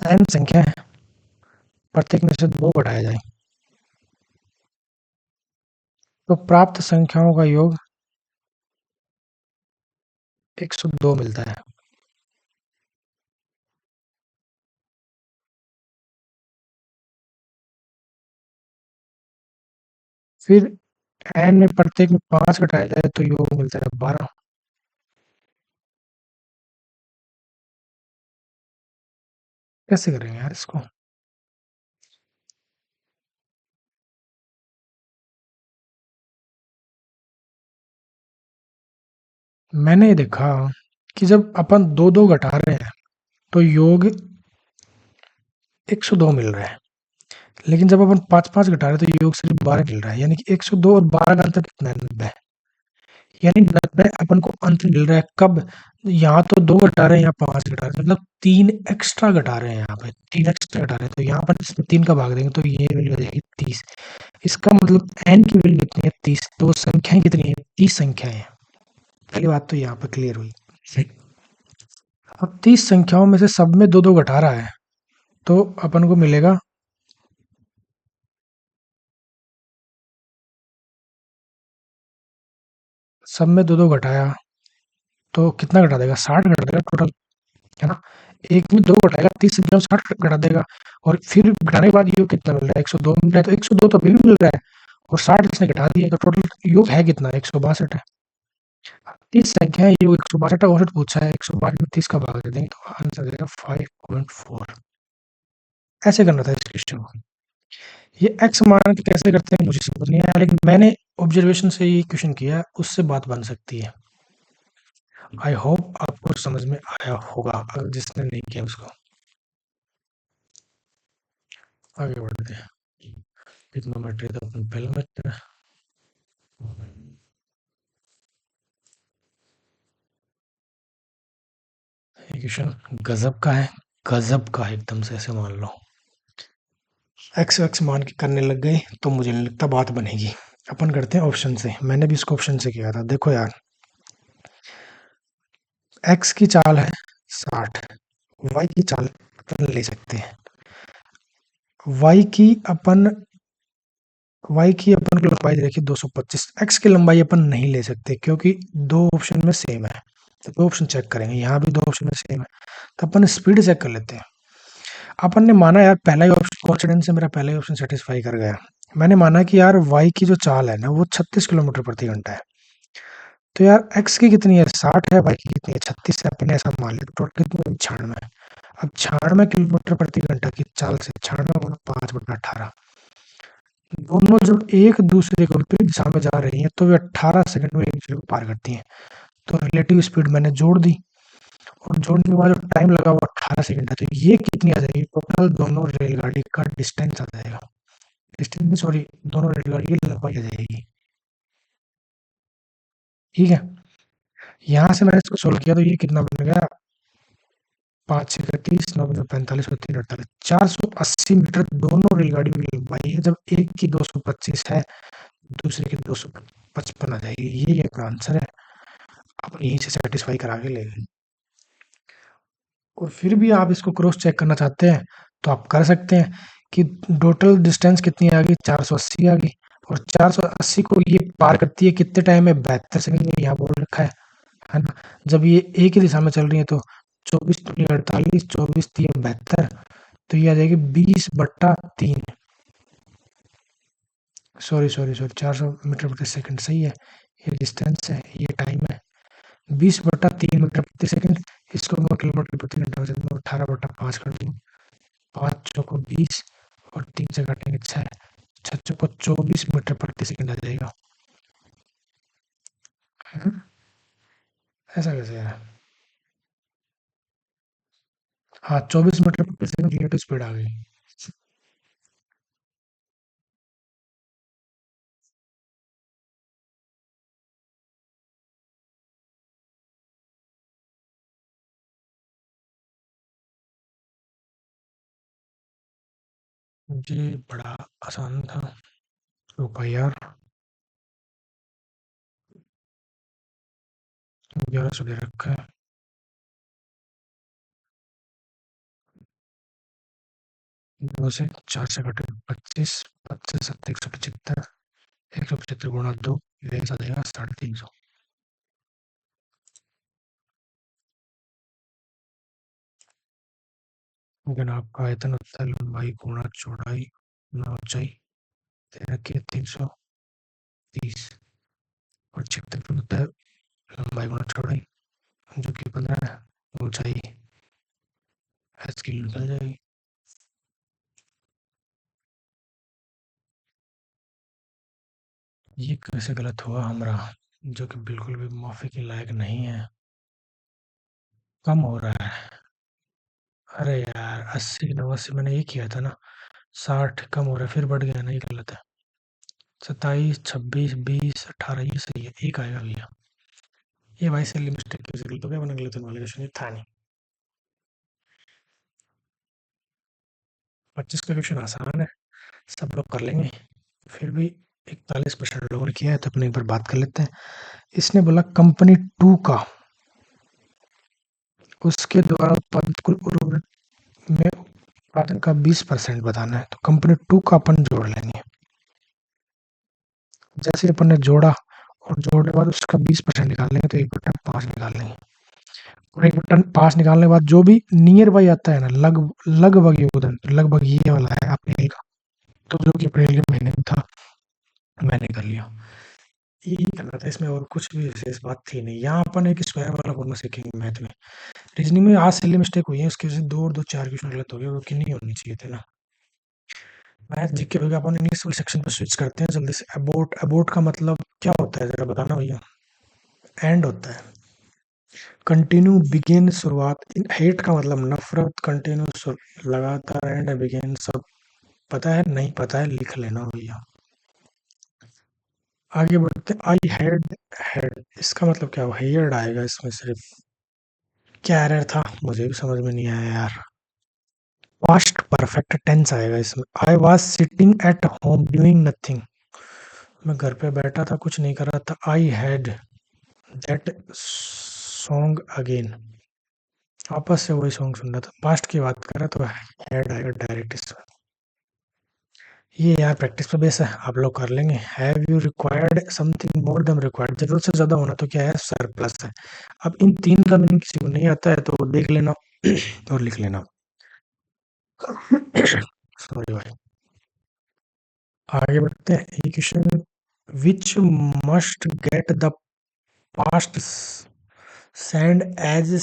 एन संख्या है, प्रत्येक में से 2 घटाया जाए तो प्राप्त संख्याओं का योग 102 मिलता है। फिर एन में प्रत्येक में 5 घटाया जाए तो योग मिलता है 12। कैसे करेंगे यार इसको। मैंने ये देखा कि जब अपन दो दो घटा रहे हैं तो योग 102 मिल रहा है। लेकिन जब अपन 5 5 घटा रहे हैं तो योग सिर्फ 12 मिल रहा है। यानी कि 102 और 12 का अंतर कितना है, 90। यानी 90 अपन को अंत मिल रहा है कब, यहाँ तो 2 घटा रहे हैं, यहाँ 5 घटा रहे हैं, मतलब 3 एक्स्ट्रा घटा रहे हैं। यहाँ पे 3 एक्स्ट्रा घटा रहे हैं, तो यहाँ पर इसमें 3 का भाग देंगे तो ये वैल्यू हो जाएगी 30। इसका मतलब n की वैल्यू कितनी है, 30। तो संख्याएं कितनी है, 30 संख्याएं हैं। पहली बात तो यहाँ पर क्लियर हुई। अब 30 संख्याओं में से सब में दो दो घटा रहा है तो अपन को मिलेगा, सब में दो दो घटाया तो कितना घटा देगा, 60 घटा देगा टोटल, है ना। एक में 2 घटाएगा, 30 संख्या में 60 घटा देगा। और फिर घटाने के बाद योग कितना मिल रहा है, 102 मिल रहा है। तो 102 तो अभी भी मिल रहा है और 60 इसने घटा दिया, तो टोटल योग है कितना, 162 है। 30 संख्या है, योग 162 है। औसत पूछा है, 162 में 30 का भाग दे देंगे तो आंसर देगा 5.4। ऐसे करना था इस क्वेश्चन को। ये एक्स मान के कैसे करते हैं मुझे समझ नहीं आया, लेकिन मैंने ऑब्जर्वेशन से ये क्वेश्चन किया, उससे बात बन सकती है। आई होप आपको समझ में आया होगा, अगर जिसने नहीं किया उसको। आगे बढ़ते हैं। कितना मैटर था अपन पहले मैटर। ये क्वेश्चन गजब का है, गजब का है एकदम से, ऐसे मान लो। एक्स एक्स मान के करने लग गए तो मुझे नहीं लगता बात बनेगी। अपन करते हैं ऑप्शन से। मैंने भी इसको ऑप्शन से किया था। देखो यार, एक्स की चाल है 60, वाई की चाल अपन ले सकते हैं। वाई की अपन वाई की अपन को लंबाई देखिए 225। एक्स की लंबाई अपन नहीं ले सकते क्योंकि दो ऑप्शन में सेम है। तो दो ऑप्शन चेक करेंगे, यहाँ भी दो ऑप्शन में सेम है, तो अपन स्पीड चेक कर लेते हैं। अपन ने माना यार पहला ही ऑप्शन, कॉन्फिडेंस से मेरा पहला ही ऑप्शन सेटिस्फाई कर गया। मैंने माना कि यार वाई की जो चाल है ना वो 36 किलोमीटर प्रति घंटा है। तो यार एक्स की कितनी है, 60 है, वाई की कितनी है, 36 है। अपने ऐसा मान लिया, टोटल कितनी है, 96। अब 96 किलोमीटर प्रति घंटा की चाल से 96 5/18, दोनों जब एक दूसरे को विपरीत दिशा में जा रही हैं तो वे 18 सेकंड में एक दूसरे को पार करती हैं। तो रिलेटिव स्पीड मैंने जोड़ दी और जोड़ने के बाद जो टाइम लगा वो 18 सेकंड है। तो ये कितनी आ जाएगी, टोटल दोनों रेलगाड़ी का डिस्टेंस आ जाएगा। डिस्टेंस सॉरी, दोनों रेलगाड़ी की लंबाई आ जाएगी। ठीक है। यहाँ से मैंने इसको सोल्व किया तो ये कितना बन गया, 5 छः का 30, 9 दूनी 45 और 3 48, 480 मीटर दोनों रेलगाड़ियों की लंबाई है, जब एक की 225 है, दूसरे की 255 आ जाएगी। ये आपका आंसर है। आप यहीं से सेटिस्फाई करा के ले गए। और फिर भी आप इसको क्रॉस चेक करना चाहते हैं तो आप कर सकते हैं कि टोटल डिस्टेंस कितनी आ गई, 480 आ गई, और 480 को ये पार करती है कितने टाइम में, 72 सेकंड में, यहाँ बोल रखा है ना। जब ये एक ही दिशा में चल रही है तो 24 दूनी 48, 24 तीन 72, तो ये आ जाएगी 20/3। सॉरी सॉरी सॉरी, 400 मीटर प्रति सेकंड सही है। ये डिस्टेंस है, ये टाइम है, 20/3 मीटर प्रति सेकंड। इसको मैं किलोमीटर प्रति घंटा में 18/5 कर दूँ, 5 चौको 20 और 3 से काटेंगे 6, 6 चौको 24 मीटर प्रति सेकंड आ जाएगा। है ना? ऐसा कैसे है? हाँ, 24 मीटर प्रति सेकंड रिलेटिव स्पीड आ गई। जी, बड़ा आसान था। रुको यार, 1100 दे रखा है। 2 से 4 से कटे 25, 25 7 175, 175 गुणा 2, ये ऐसा देगा 350। लेकिन आपका आयतन होता है लंबाई गुणा चौड़ाई गुणा ऊंचाई, दे रखी है 330, और क्षेत्रफल होता है लंबाई गुणा चौड़ाई, जो कि 15 है, ऊंचाई एस की निकल जाएगी। ये कैसे गलत हुआ हमारा, जो कि बिल्कुल भी माफी के लायक नहीं है। कम हो रहा है। अरे यार, 80 89 मैंने ये किया था ना, 60 कम हो रहा है, फिर बढ़ गया ना, ये गलत है। 27 26 20 18 ये सही है, एक आएगा भैया। ये भाई से मिस्टेक की वजह से गलत हो गया, वरना गलत होने वाला क्वेश्चन ये था नहीं। 25 का क्वेश्चन आसान है, सब लोग कर लेंगे। फिर भी 41% लोगों ने किया है, तो अपने एक बार बात कर लेते हैं। इसने बोला कंपनी टू का उसके द्वारा उत्पादित कुल उर्वरक में उत्पादन का 20% बताना है, तो कंपनी टू का अपन जोड़ लेंगे। जैसे ही अपन ने जोड़ा और जोड़ने के बाद उसका 20% निकाल लेंगे, तो 1/5 निकाल लेंगे। और 1/5 निकालने के बाद जो भी नियर बाई आता है ना, लगभग योगदान, तो लगभग ये वाला है अप्रैल का, तो जो कि अप्रैल के महीने में था, मैंने कर लिया। यही करना था, इसमें और कुछ भी विशेष बात थी नहीं। यहाँ अपन एक स्क्वायर वाला फॉर्मूला सीखेंगे मैथ में। रीजनिंग में आज सिली मिस्टेक हुई है, उसकी वजह से 2 और 2 4 क्वेश्चन गलत हो गए, वो कि नहीं होनी चाहिए थे ना। मैथ जीके भैया अपन इंग्लिश वाले सेक्शन पर स्विच करते हैं जल्दी से। अबोट, अबोट का मतलब क्या होता है, जरा बताना भैया। एंड होता है। कंटिन्यू, बिगिन शुरुआत, इन हेट का मतलब नफरत, कंटिन्यू लगातार, एंड बिगिन सब पता है, नहीं पता है लिख लेना भैया। आगे बढ़ते, आई हैड, हैड इसका मतलब क्या हुआ, हेयर्ड आएगा इसमें सिर्फ। क्या एरर था, मुझे भी समझ में नहीं आया यार। पास्ट परफेक्ट टेंस आएगा इसमें। I was sitting at home doing nothing, मैं घर पे बैठा था, कुछ नहीं कर रहा था। I had that song again, वापस से वही सॉन्ग सुन रहा था। पास्ट की बात कर रहा तो हैड आएगा डायरेक्ट इसमें। ये यार प्रैक्टिस पे बेस है, आप लोग कर लेंगे। Have you required something more than required, जरूरत से ज्यादा होना तो क्या है, सरप्लस है। अब इन तीन का मीनिंग किसी को नहीं आता है तो देख लेना और लिख लेना। सॉरी भाई। आगे बढ़ते हैं। ये question, which must get the past send as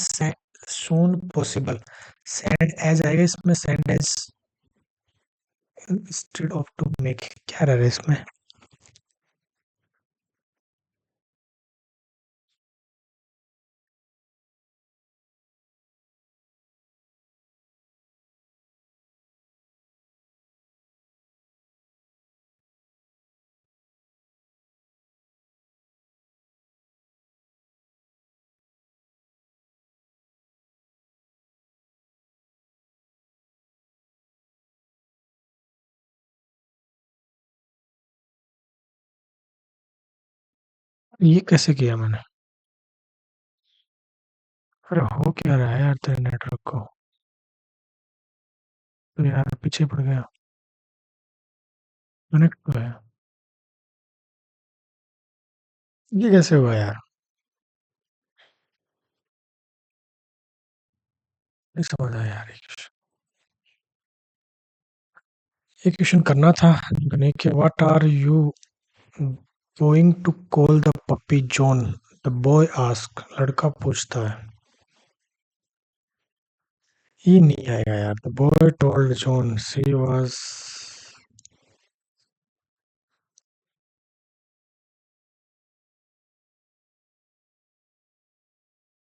soon possible, send as आएगा इसमें, send as instead of to make, क्या रहा है इसमें। ये कैसे किया मैंने? अरे हो क्या रहा है यार तेरे नेटवर्क को? तो यार पीछे पड़ गया। कनेक्ट तो है। ये कैसे हुआ यार? नहीं समझ आया यार ये क्वेश्चन। ये क्वेश्चन करना था। करने के what are you going to call the puppy John? The boy ask. लड़का पूछता है। ये नहीं आएगा यार। The boy told John she was.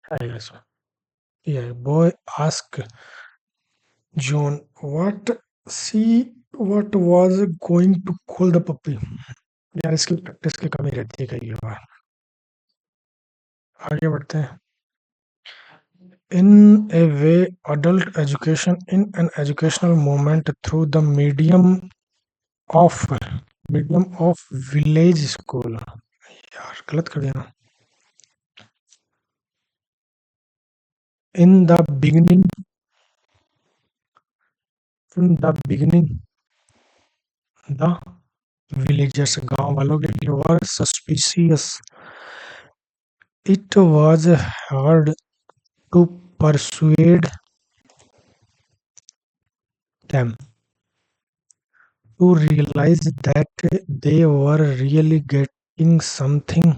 आएगा इसमें। ये boy ask John what she what was going to call the puppy. यार इसकी प्रैक्टिस की कमी रहती है कई बार। आगे बढ़ते हैं। In a way, adult education in an educational movement through the of medium of village school. यार गलत कर दिया ना। In the beginning, in the beginning, the villagers गांव वालों के were suspicious. It was hard to persuade them to realize that they were really getting something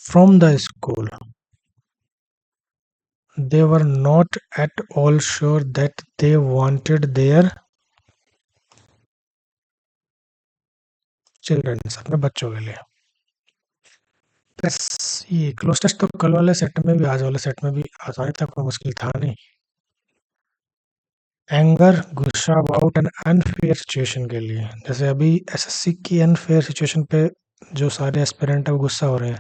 from the school. They were not at all sure that they wanted their children, अपने बच्चों के लिए। बस ये cloze test तो कल वाले set में भी आज वाले सेट में भी आसानी तक कोई मुश्किल था नहीं। एंगर गुस्सा अबाउट एन अनफेयर सिचुएशन के लिए, जैसे अभी एसएससी की अनफेयर सिचुएशन पे जो सारे एस्पिरेंट है वो गुस्सा हो रहे हैं।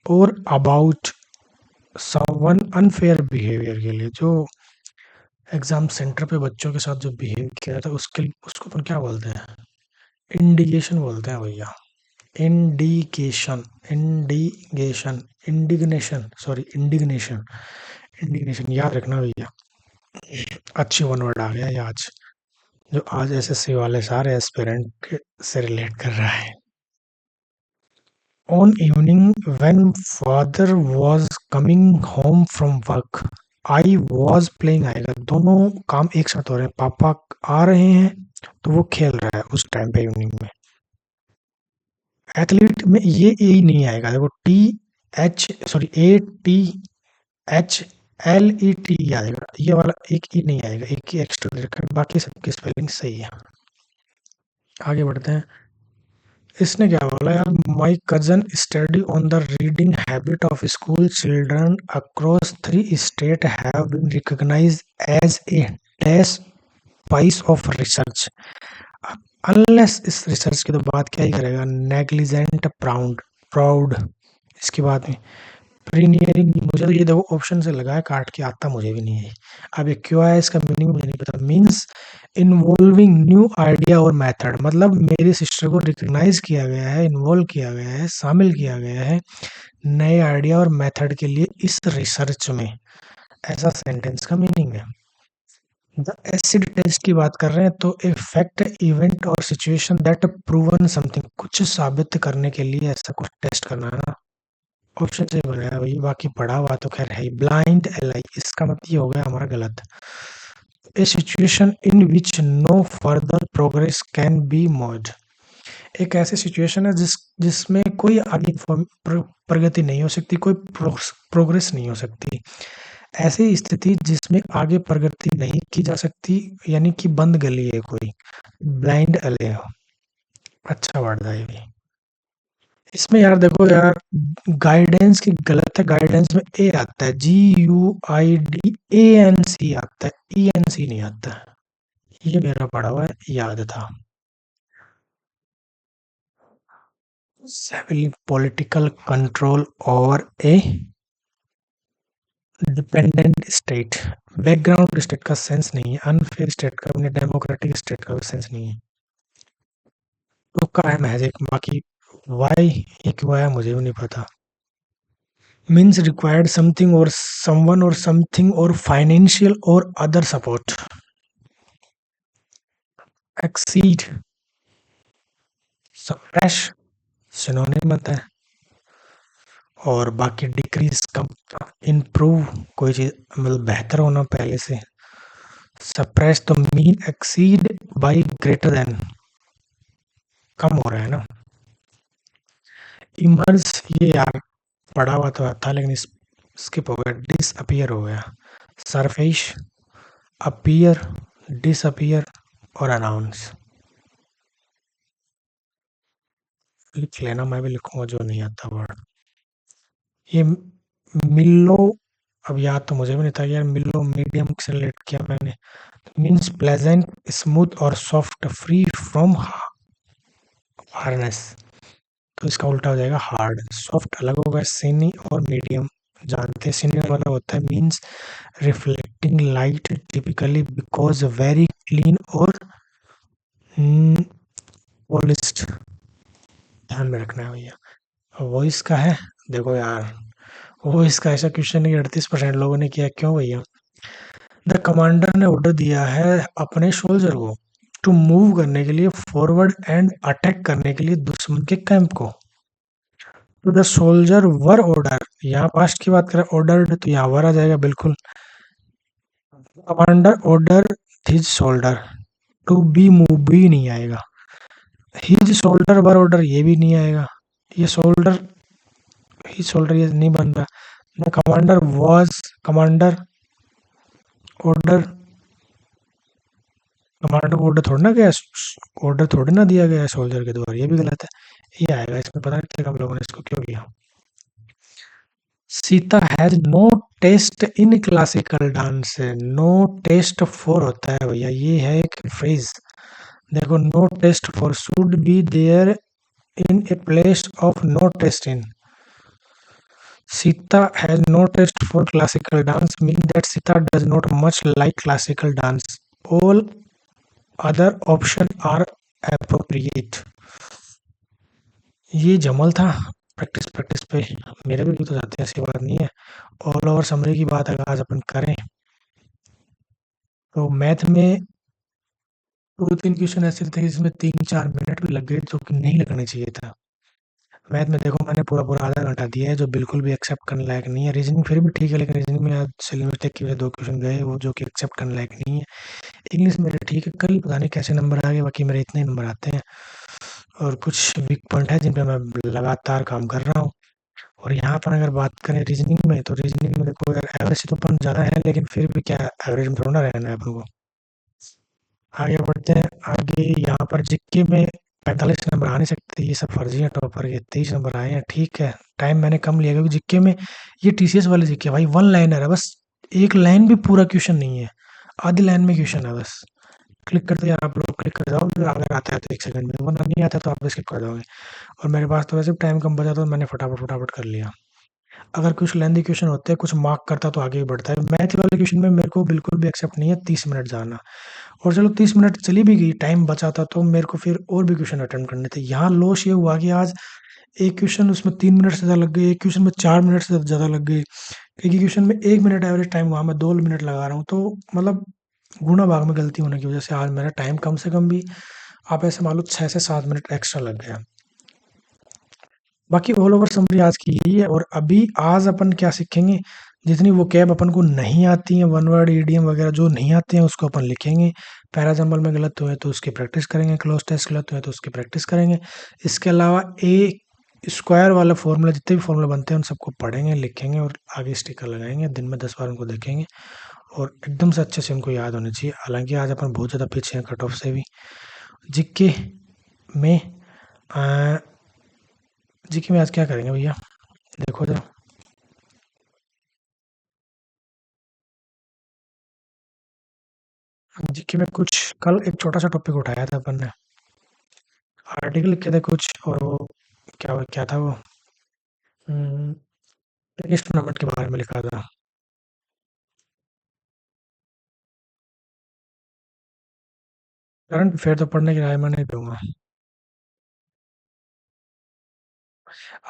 और अबाउट समवन अनफेयर बिहेवियर के लिए, जो एग्जाम सेंटर पे बच्चों के साथ जो बिहेव किया था उसके उसको अपन क्या बोलते हैं? इंडिगेशन बोलते हैं भैया। इंडिकेशन, इंडिगेशन, इंडिग्नेशन, सॉरी इंडिग्नेशन। इंडिग्नेशन याद रखना भैया। अच्छी वन वर्ड आ गया ये आज, जो आज एसएससी वाले सारे एस्पिरेंट से रिलेट कर रहा है। On evening when father was coming home from work I was playing आएगा। दोनों काम एक साथ हो रहे हैं। पापा आ रहे हैं तो वो खेल रहा है उस टाइम पे इवनिंग में। एथलीट में ये ए नहीं आएगा। देखो T H sorry A T H L E T आएगा। ये वाला एक ई नहीं आएगा। एक ही एक्स्ट्रा दे रखा है, बाकी सबकी स्पेलिंग सही है। आगे बढ़ते हैं। इसने क्या बोला यार? My cousin study on the reading habit of school children across 3 state have been recognised as a dash piece of research. Unless इस रिसर्च की तो बात क्या ही करेगा। नेग्लिजेंट प्राउड प्राउड इसकी बात नहीं। प्रीनियरिंग मुझे तो ये देखो ऑप्शन से लगा है काट के, आता मुझे भी नहीं है। अब ये क्यों आया इसका मीनिंग मुझे नहीं पता। मीन्स इन्वॉल्विंग न्यू आइडिया और मेथड, मतलब मेरी सिस्टर को रिकग्नाइज किया गया है, इन्वॉल्व किया गया है, शामिल किया गया है नए आइडिया और मेथड के लिए इस रिसर्च में। ऐसा सेंटेंस का मीनिंग है। द एसिड टेस्ट की बात कर रहे हैं तो ए फैक्ट, इवेंट और सिचुएशन दैट प्रूवन समथिंग, कुछ साबित करने के लिए ऐसा कुछ टेस्ट करना है ना। ऑप्शन से बनाया भाई, बाकी पढ़ा हुआ तो खैर है। ब्लाइंड एलाई, इसका मतलब ये हो गया हमारा गलत। A situation in which no further progress can be made. एक ऐसी सिचुएशन है जिसमें कोई आगे प्रगति नहीं हो सकती, कोई प्रोग्रेस नहीं हो सकती। ऐसी स्थिति जिसमें आगे प्रगति नहीं की जा सकती, यानी कि बंद गली है कोई। ब्लाइंड एले, अच्छा वर्ड था ये भी। इसमें यार देखो यार, गाइडेंस की गलत है। गाइडेंस में ए आता है, GUIDANC आता है, ENC नहीं आता है। ये मेरा पढ़ा हुआ है, याद था। सेविल पॉलिटिकल कंट्रोल ओवर ए डिपेंडेंट स्टेट। बैकग्राउंड स्टेट का सेंस नहीं है, अनफेयर स्टेट का, अपने डेमोक्रेटिक स्टेट का भी सेंस नहीं है। तो का है महज एक, बाकी वाई ये क्यों आया मुझे भी नहीं पता। मीन्स रिक्वायर्ड समथिंग और समवन और समथिंग और फाइनेंशियल और other support. Exceed, suppress synonym बनता है। और बाकी डिक्रीज कम, इम्प्रूव कोई चीज मतलब बेहतर होना पहले से। सप्रेस तो mean exceed by greater than, कम हो रहा है ना। इमर्ज ये यार पढ़ा हुआ तो था लेकिन स्किप हो गया, डिसअपियर हो गया। सरफेस, अपीयर, डिसअपियर और अनाउंस। लिख लेना, मैं भी लिखूंगा जो नहीं आता वर्ड। ये मिलो, अब याद तो मुझे भी नहीं था यार, मिलो मीडियम से रिलेट किया मैंने। मीन्स प्लेजेंट, स्मूथ और सॉफ्ट, फ्री फ्रॉम हार्नेस। तो इसका उल्टा हो जाएगा हार्ड। सॉफ्ट अलग होगा, सीनी और मीडियम जानते हैं। सीनी वाला होता है means reflecting light typically because very clean और पॉलिश्ड। ध्यान में रखना है भैया। वॉइस का है, देखो यार वॉइस का ऐसा क्वेश्चन नहीं 38% लोगों ने किया, क्यों भैया। द कमांडर ने ऑर्डर दिया है अपने सोल्जर को टू मूव करने के लिए फॉरवर्ड एंड अटैक करने के लिए दुश्मन के कैंप को। तो द सोल्जर वर ऑर्डर, यहाँ पास्ट की बात करें ऑर्डर्ड तो यहाँ वर आ जाएगा बिल्कुल। Commander order his soldier to be move भी नहीं आएगा। हिज सोल्डर वर ऑर्डर ये भी नहीं आएगा। ये सोल्डर हिज सोल्डर ये नहीं बन रहा। The commander was, commander order, commander को ऑर्डर थोड़ी ना गया, ऑर्डर थोड़ी ना दिया गया है सोल्जर के द्वारा, ये भी गलत है। ये आएगा इसमें, पता नहीं हम लोगों ने इसको क्यों किया। Sita has no taste in classical dance. No taste for होता है भैया, ये है एक फ्रेज। देखो no taste for should be there in a place of no taste in. Sita has no taste for classical dance means that Sita does not much like classical dance. All other options are appropriate. ये जमल था, practice practice पे मेरे भी तो जाते हैं, ऐसी बात नहीं है। ऑल ओवर समरी की बात अगर आज अपन करें तो मैथ में दो तीन क्वेश्चन ऐसे थे जिसमें 3-4 मिनट भी लग गए जो कि नहीं लगने चाहिए था। मैथ में देखो मैंने पूरा पूरा आधा घंटा दिया है जो बिल्कुल भी एक्सेप्ट करने लायक नहीं है। रीजनिंग फिर भी ठीक है लेकिन रीजनिंग में आज सिली मिस्टेक की वजह से 2 क्वेश्चन गए वो जो कि एक्सेप्ट करने लायक नहीं है। इंग्लिश मेरे ठीक है, कल पता नहीं कैसे नंबर आ गए, बाकी मेरे इतने ही नंबर आते हैं। और कुछ वीक पॉइंट है जिन पे मैं लगातार काम कर रहा हूँ। और यहाँ पर अगर बात करें रीजनिंग में तो रीजनिंग में देखो यार एवरेज तो अपन ज़्यादा है लेकिन फिर भी क्या एवरेज में थोड़ा ना रहना है अपन को। आगे बढ़ते हैं। आगे यहाँ पर जीके में 45 नंबर आ नहीं सकते, ये सब फर्जी है। टॉपर के 23 नंबर आए हैं, ठीक है। टाइम मैंने कम लिया क्योंकि जीके में ये टीसीएस वाले जीके भाई वन लाइनर है बस। एक लाइन भी पूरा क्वेश्चन नहीं है, आधी लाइन में क्वेश्चन है बस। क्लिक करते हैं आप लोग, क्लिक कर जाओ, अगर आता है तो 1 सेकंड में, वरना नहीं आता तो आप स्किप कर जाओगे। और मेरे पास तो वैसे भी टाइम कम बचा तो मैंने फटाफट फटाफट कर लिया। अगर कुछ लेंदी क्वेश्चन होते हैं, कुछ मार्क करता तो आगे भी बढ़ता है। मैथ वाले क्वेश्चन में मेरे को बिल्कुल भी एक्सेप्ट नहीं है 30 मिनट जाना। और चलो 30 मिनट चली भी गई, टाइम बचा था तो मेरे को फिर और भी क्वेश्चन अटेम्प्ट करने थे। यहाँ लॉस ये हुआ कि आज एक क्वेश्चन उसमें 3 मिनट से ज़्यादा लग गए, एक क्वेश्चन में 4 मिनट से ज़्यादा लग गए, एक ही क्वेश्चन में 1 मिनट एवरेज टाइम, वहाँ मैं 2 मिनट लगा रहा हूँ। तो मतलब गुना भाग में गलती होने की वजह से आज मेरा टाइम कम से कम भी आप ऐसे मान लो 6 से 7 मिनट एक्स्ट्रा लग गया। बाकी ऑल ओवर समरी आज की यही है। और अभी आज अपन क्या सीखेंगे, जितनी वो कैब अपन को नहीं आती है, वन वर्ड ईडीएम वगैरह जो नहीं आते हैं उसको अपन लिखेंगे। पैराजम्बल में गलत हुए तो उसकी प्रैक्टिस करेंगे, क्लोज टेस्ट गलत हुए तो उसकी प्रैक्टिस करेंगे। इसके अलावा ए स्क्वायर वाला फॉर्मूला, जितने भी फॉर्मूला बनते हैं उन सबको पढ़ेंगे, लिखेंगे और आगे स्टिकर लगाएंगे। दिन में 10 बार उनको देखेंगे और एकदम से अच्छे से उनको याद होने चाहिए। हालांकि आज अपन बहुत ज़्यादा पीछे हैं कट ऑफ से भी। जीके में जीके में आज क्या करेंगे भैया, देखो जरा। जीके में कुछ कल एक छोटा सा टॉपिक उठाया था अपन ने, आर्टिकल लिखे थे कुछ, और वो क्या क्या था वो, टेनिस टूर्नामेंट के बारे में लिखा था। करंट अफेयर तो पढ़ने की राय मैं नहीं दूंगा।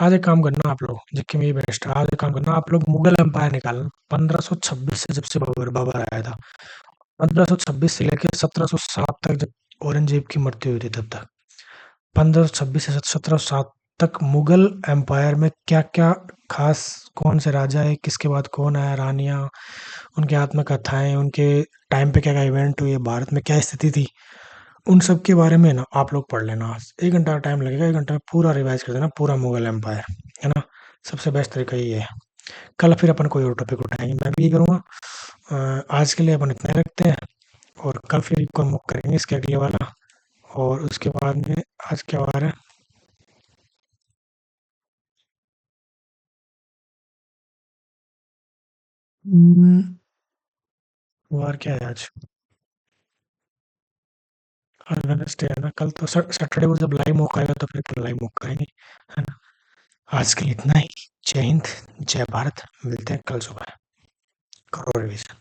आज एक काम करना आप लोग, जिसके में ये बेस्ट है, आज एक काम करना आप लोग, मुगल एम्पायर निकालना 1526 से, जब से बाबर बाबर आया था, 1526 से लेके 1707 तक, जब औरंगजेब की मृत्यु हुई थी तब तक, 1526 से 1707 तक मुगल एम्पायर में क्या क्या खास, कौन से राजा है, किसके बाद कौन आया, रानियां, उनके आत्मकथाएं, उनके टाइम पे क्या क्या इवेंट हुए, भारत में क्या स्थिति थी, उन सब के बारे में ना आप लोग पढ़ लेना। आज 1 घंटा का टाइम लगेगा, 1 घंटे में पूरा रिवाइज कर देना पूरा मुगल एम्पायर, है ना। सबसे बेस्ट तरीका ये है। कल फिर अपन कोई और टॉपिक उठाएंगे, मैं भी ये करूँगा। आज के लिए अपन इतना ही रखते हैं, और कल फिर एक और मुक करेंगे इसके अगले वाला, और उसके बाद में आज क्या वार है। हम्म, वार क्या है आज? आज वेडनेसडे है ना, कल तो सैटरडे को जब लाइव मुक आएगा तो फिर कल लाइव मुक करेंगे, है ना। आज के लिए इतना ही। जय हिंद, जय भारत, मिलते हैं कल सुबह। करो रिवीजन।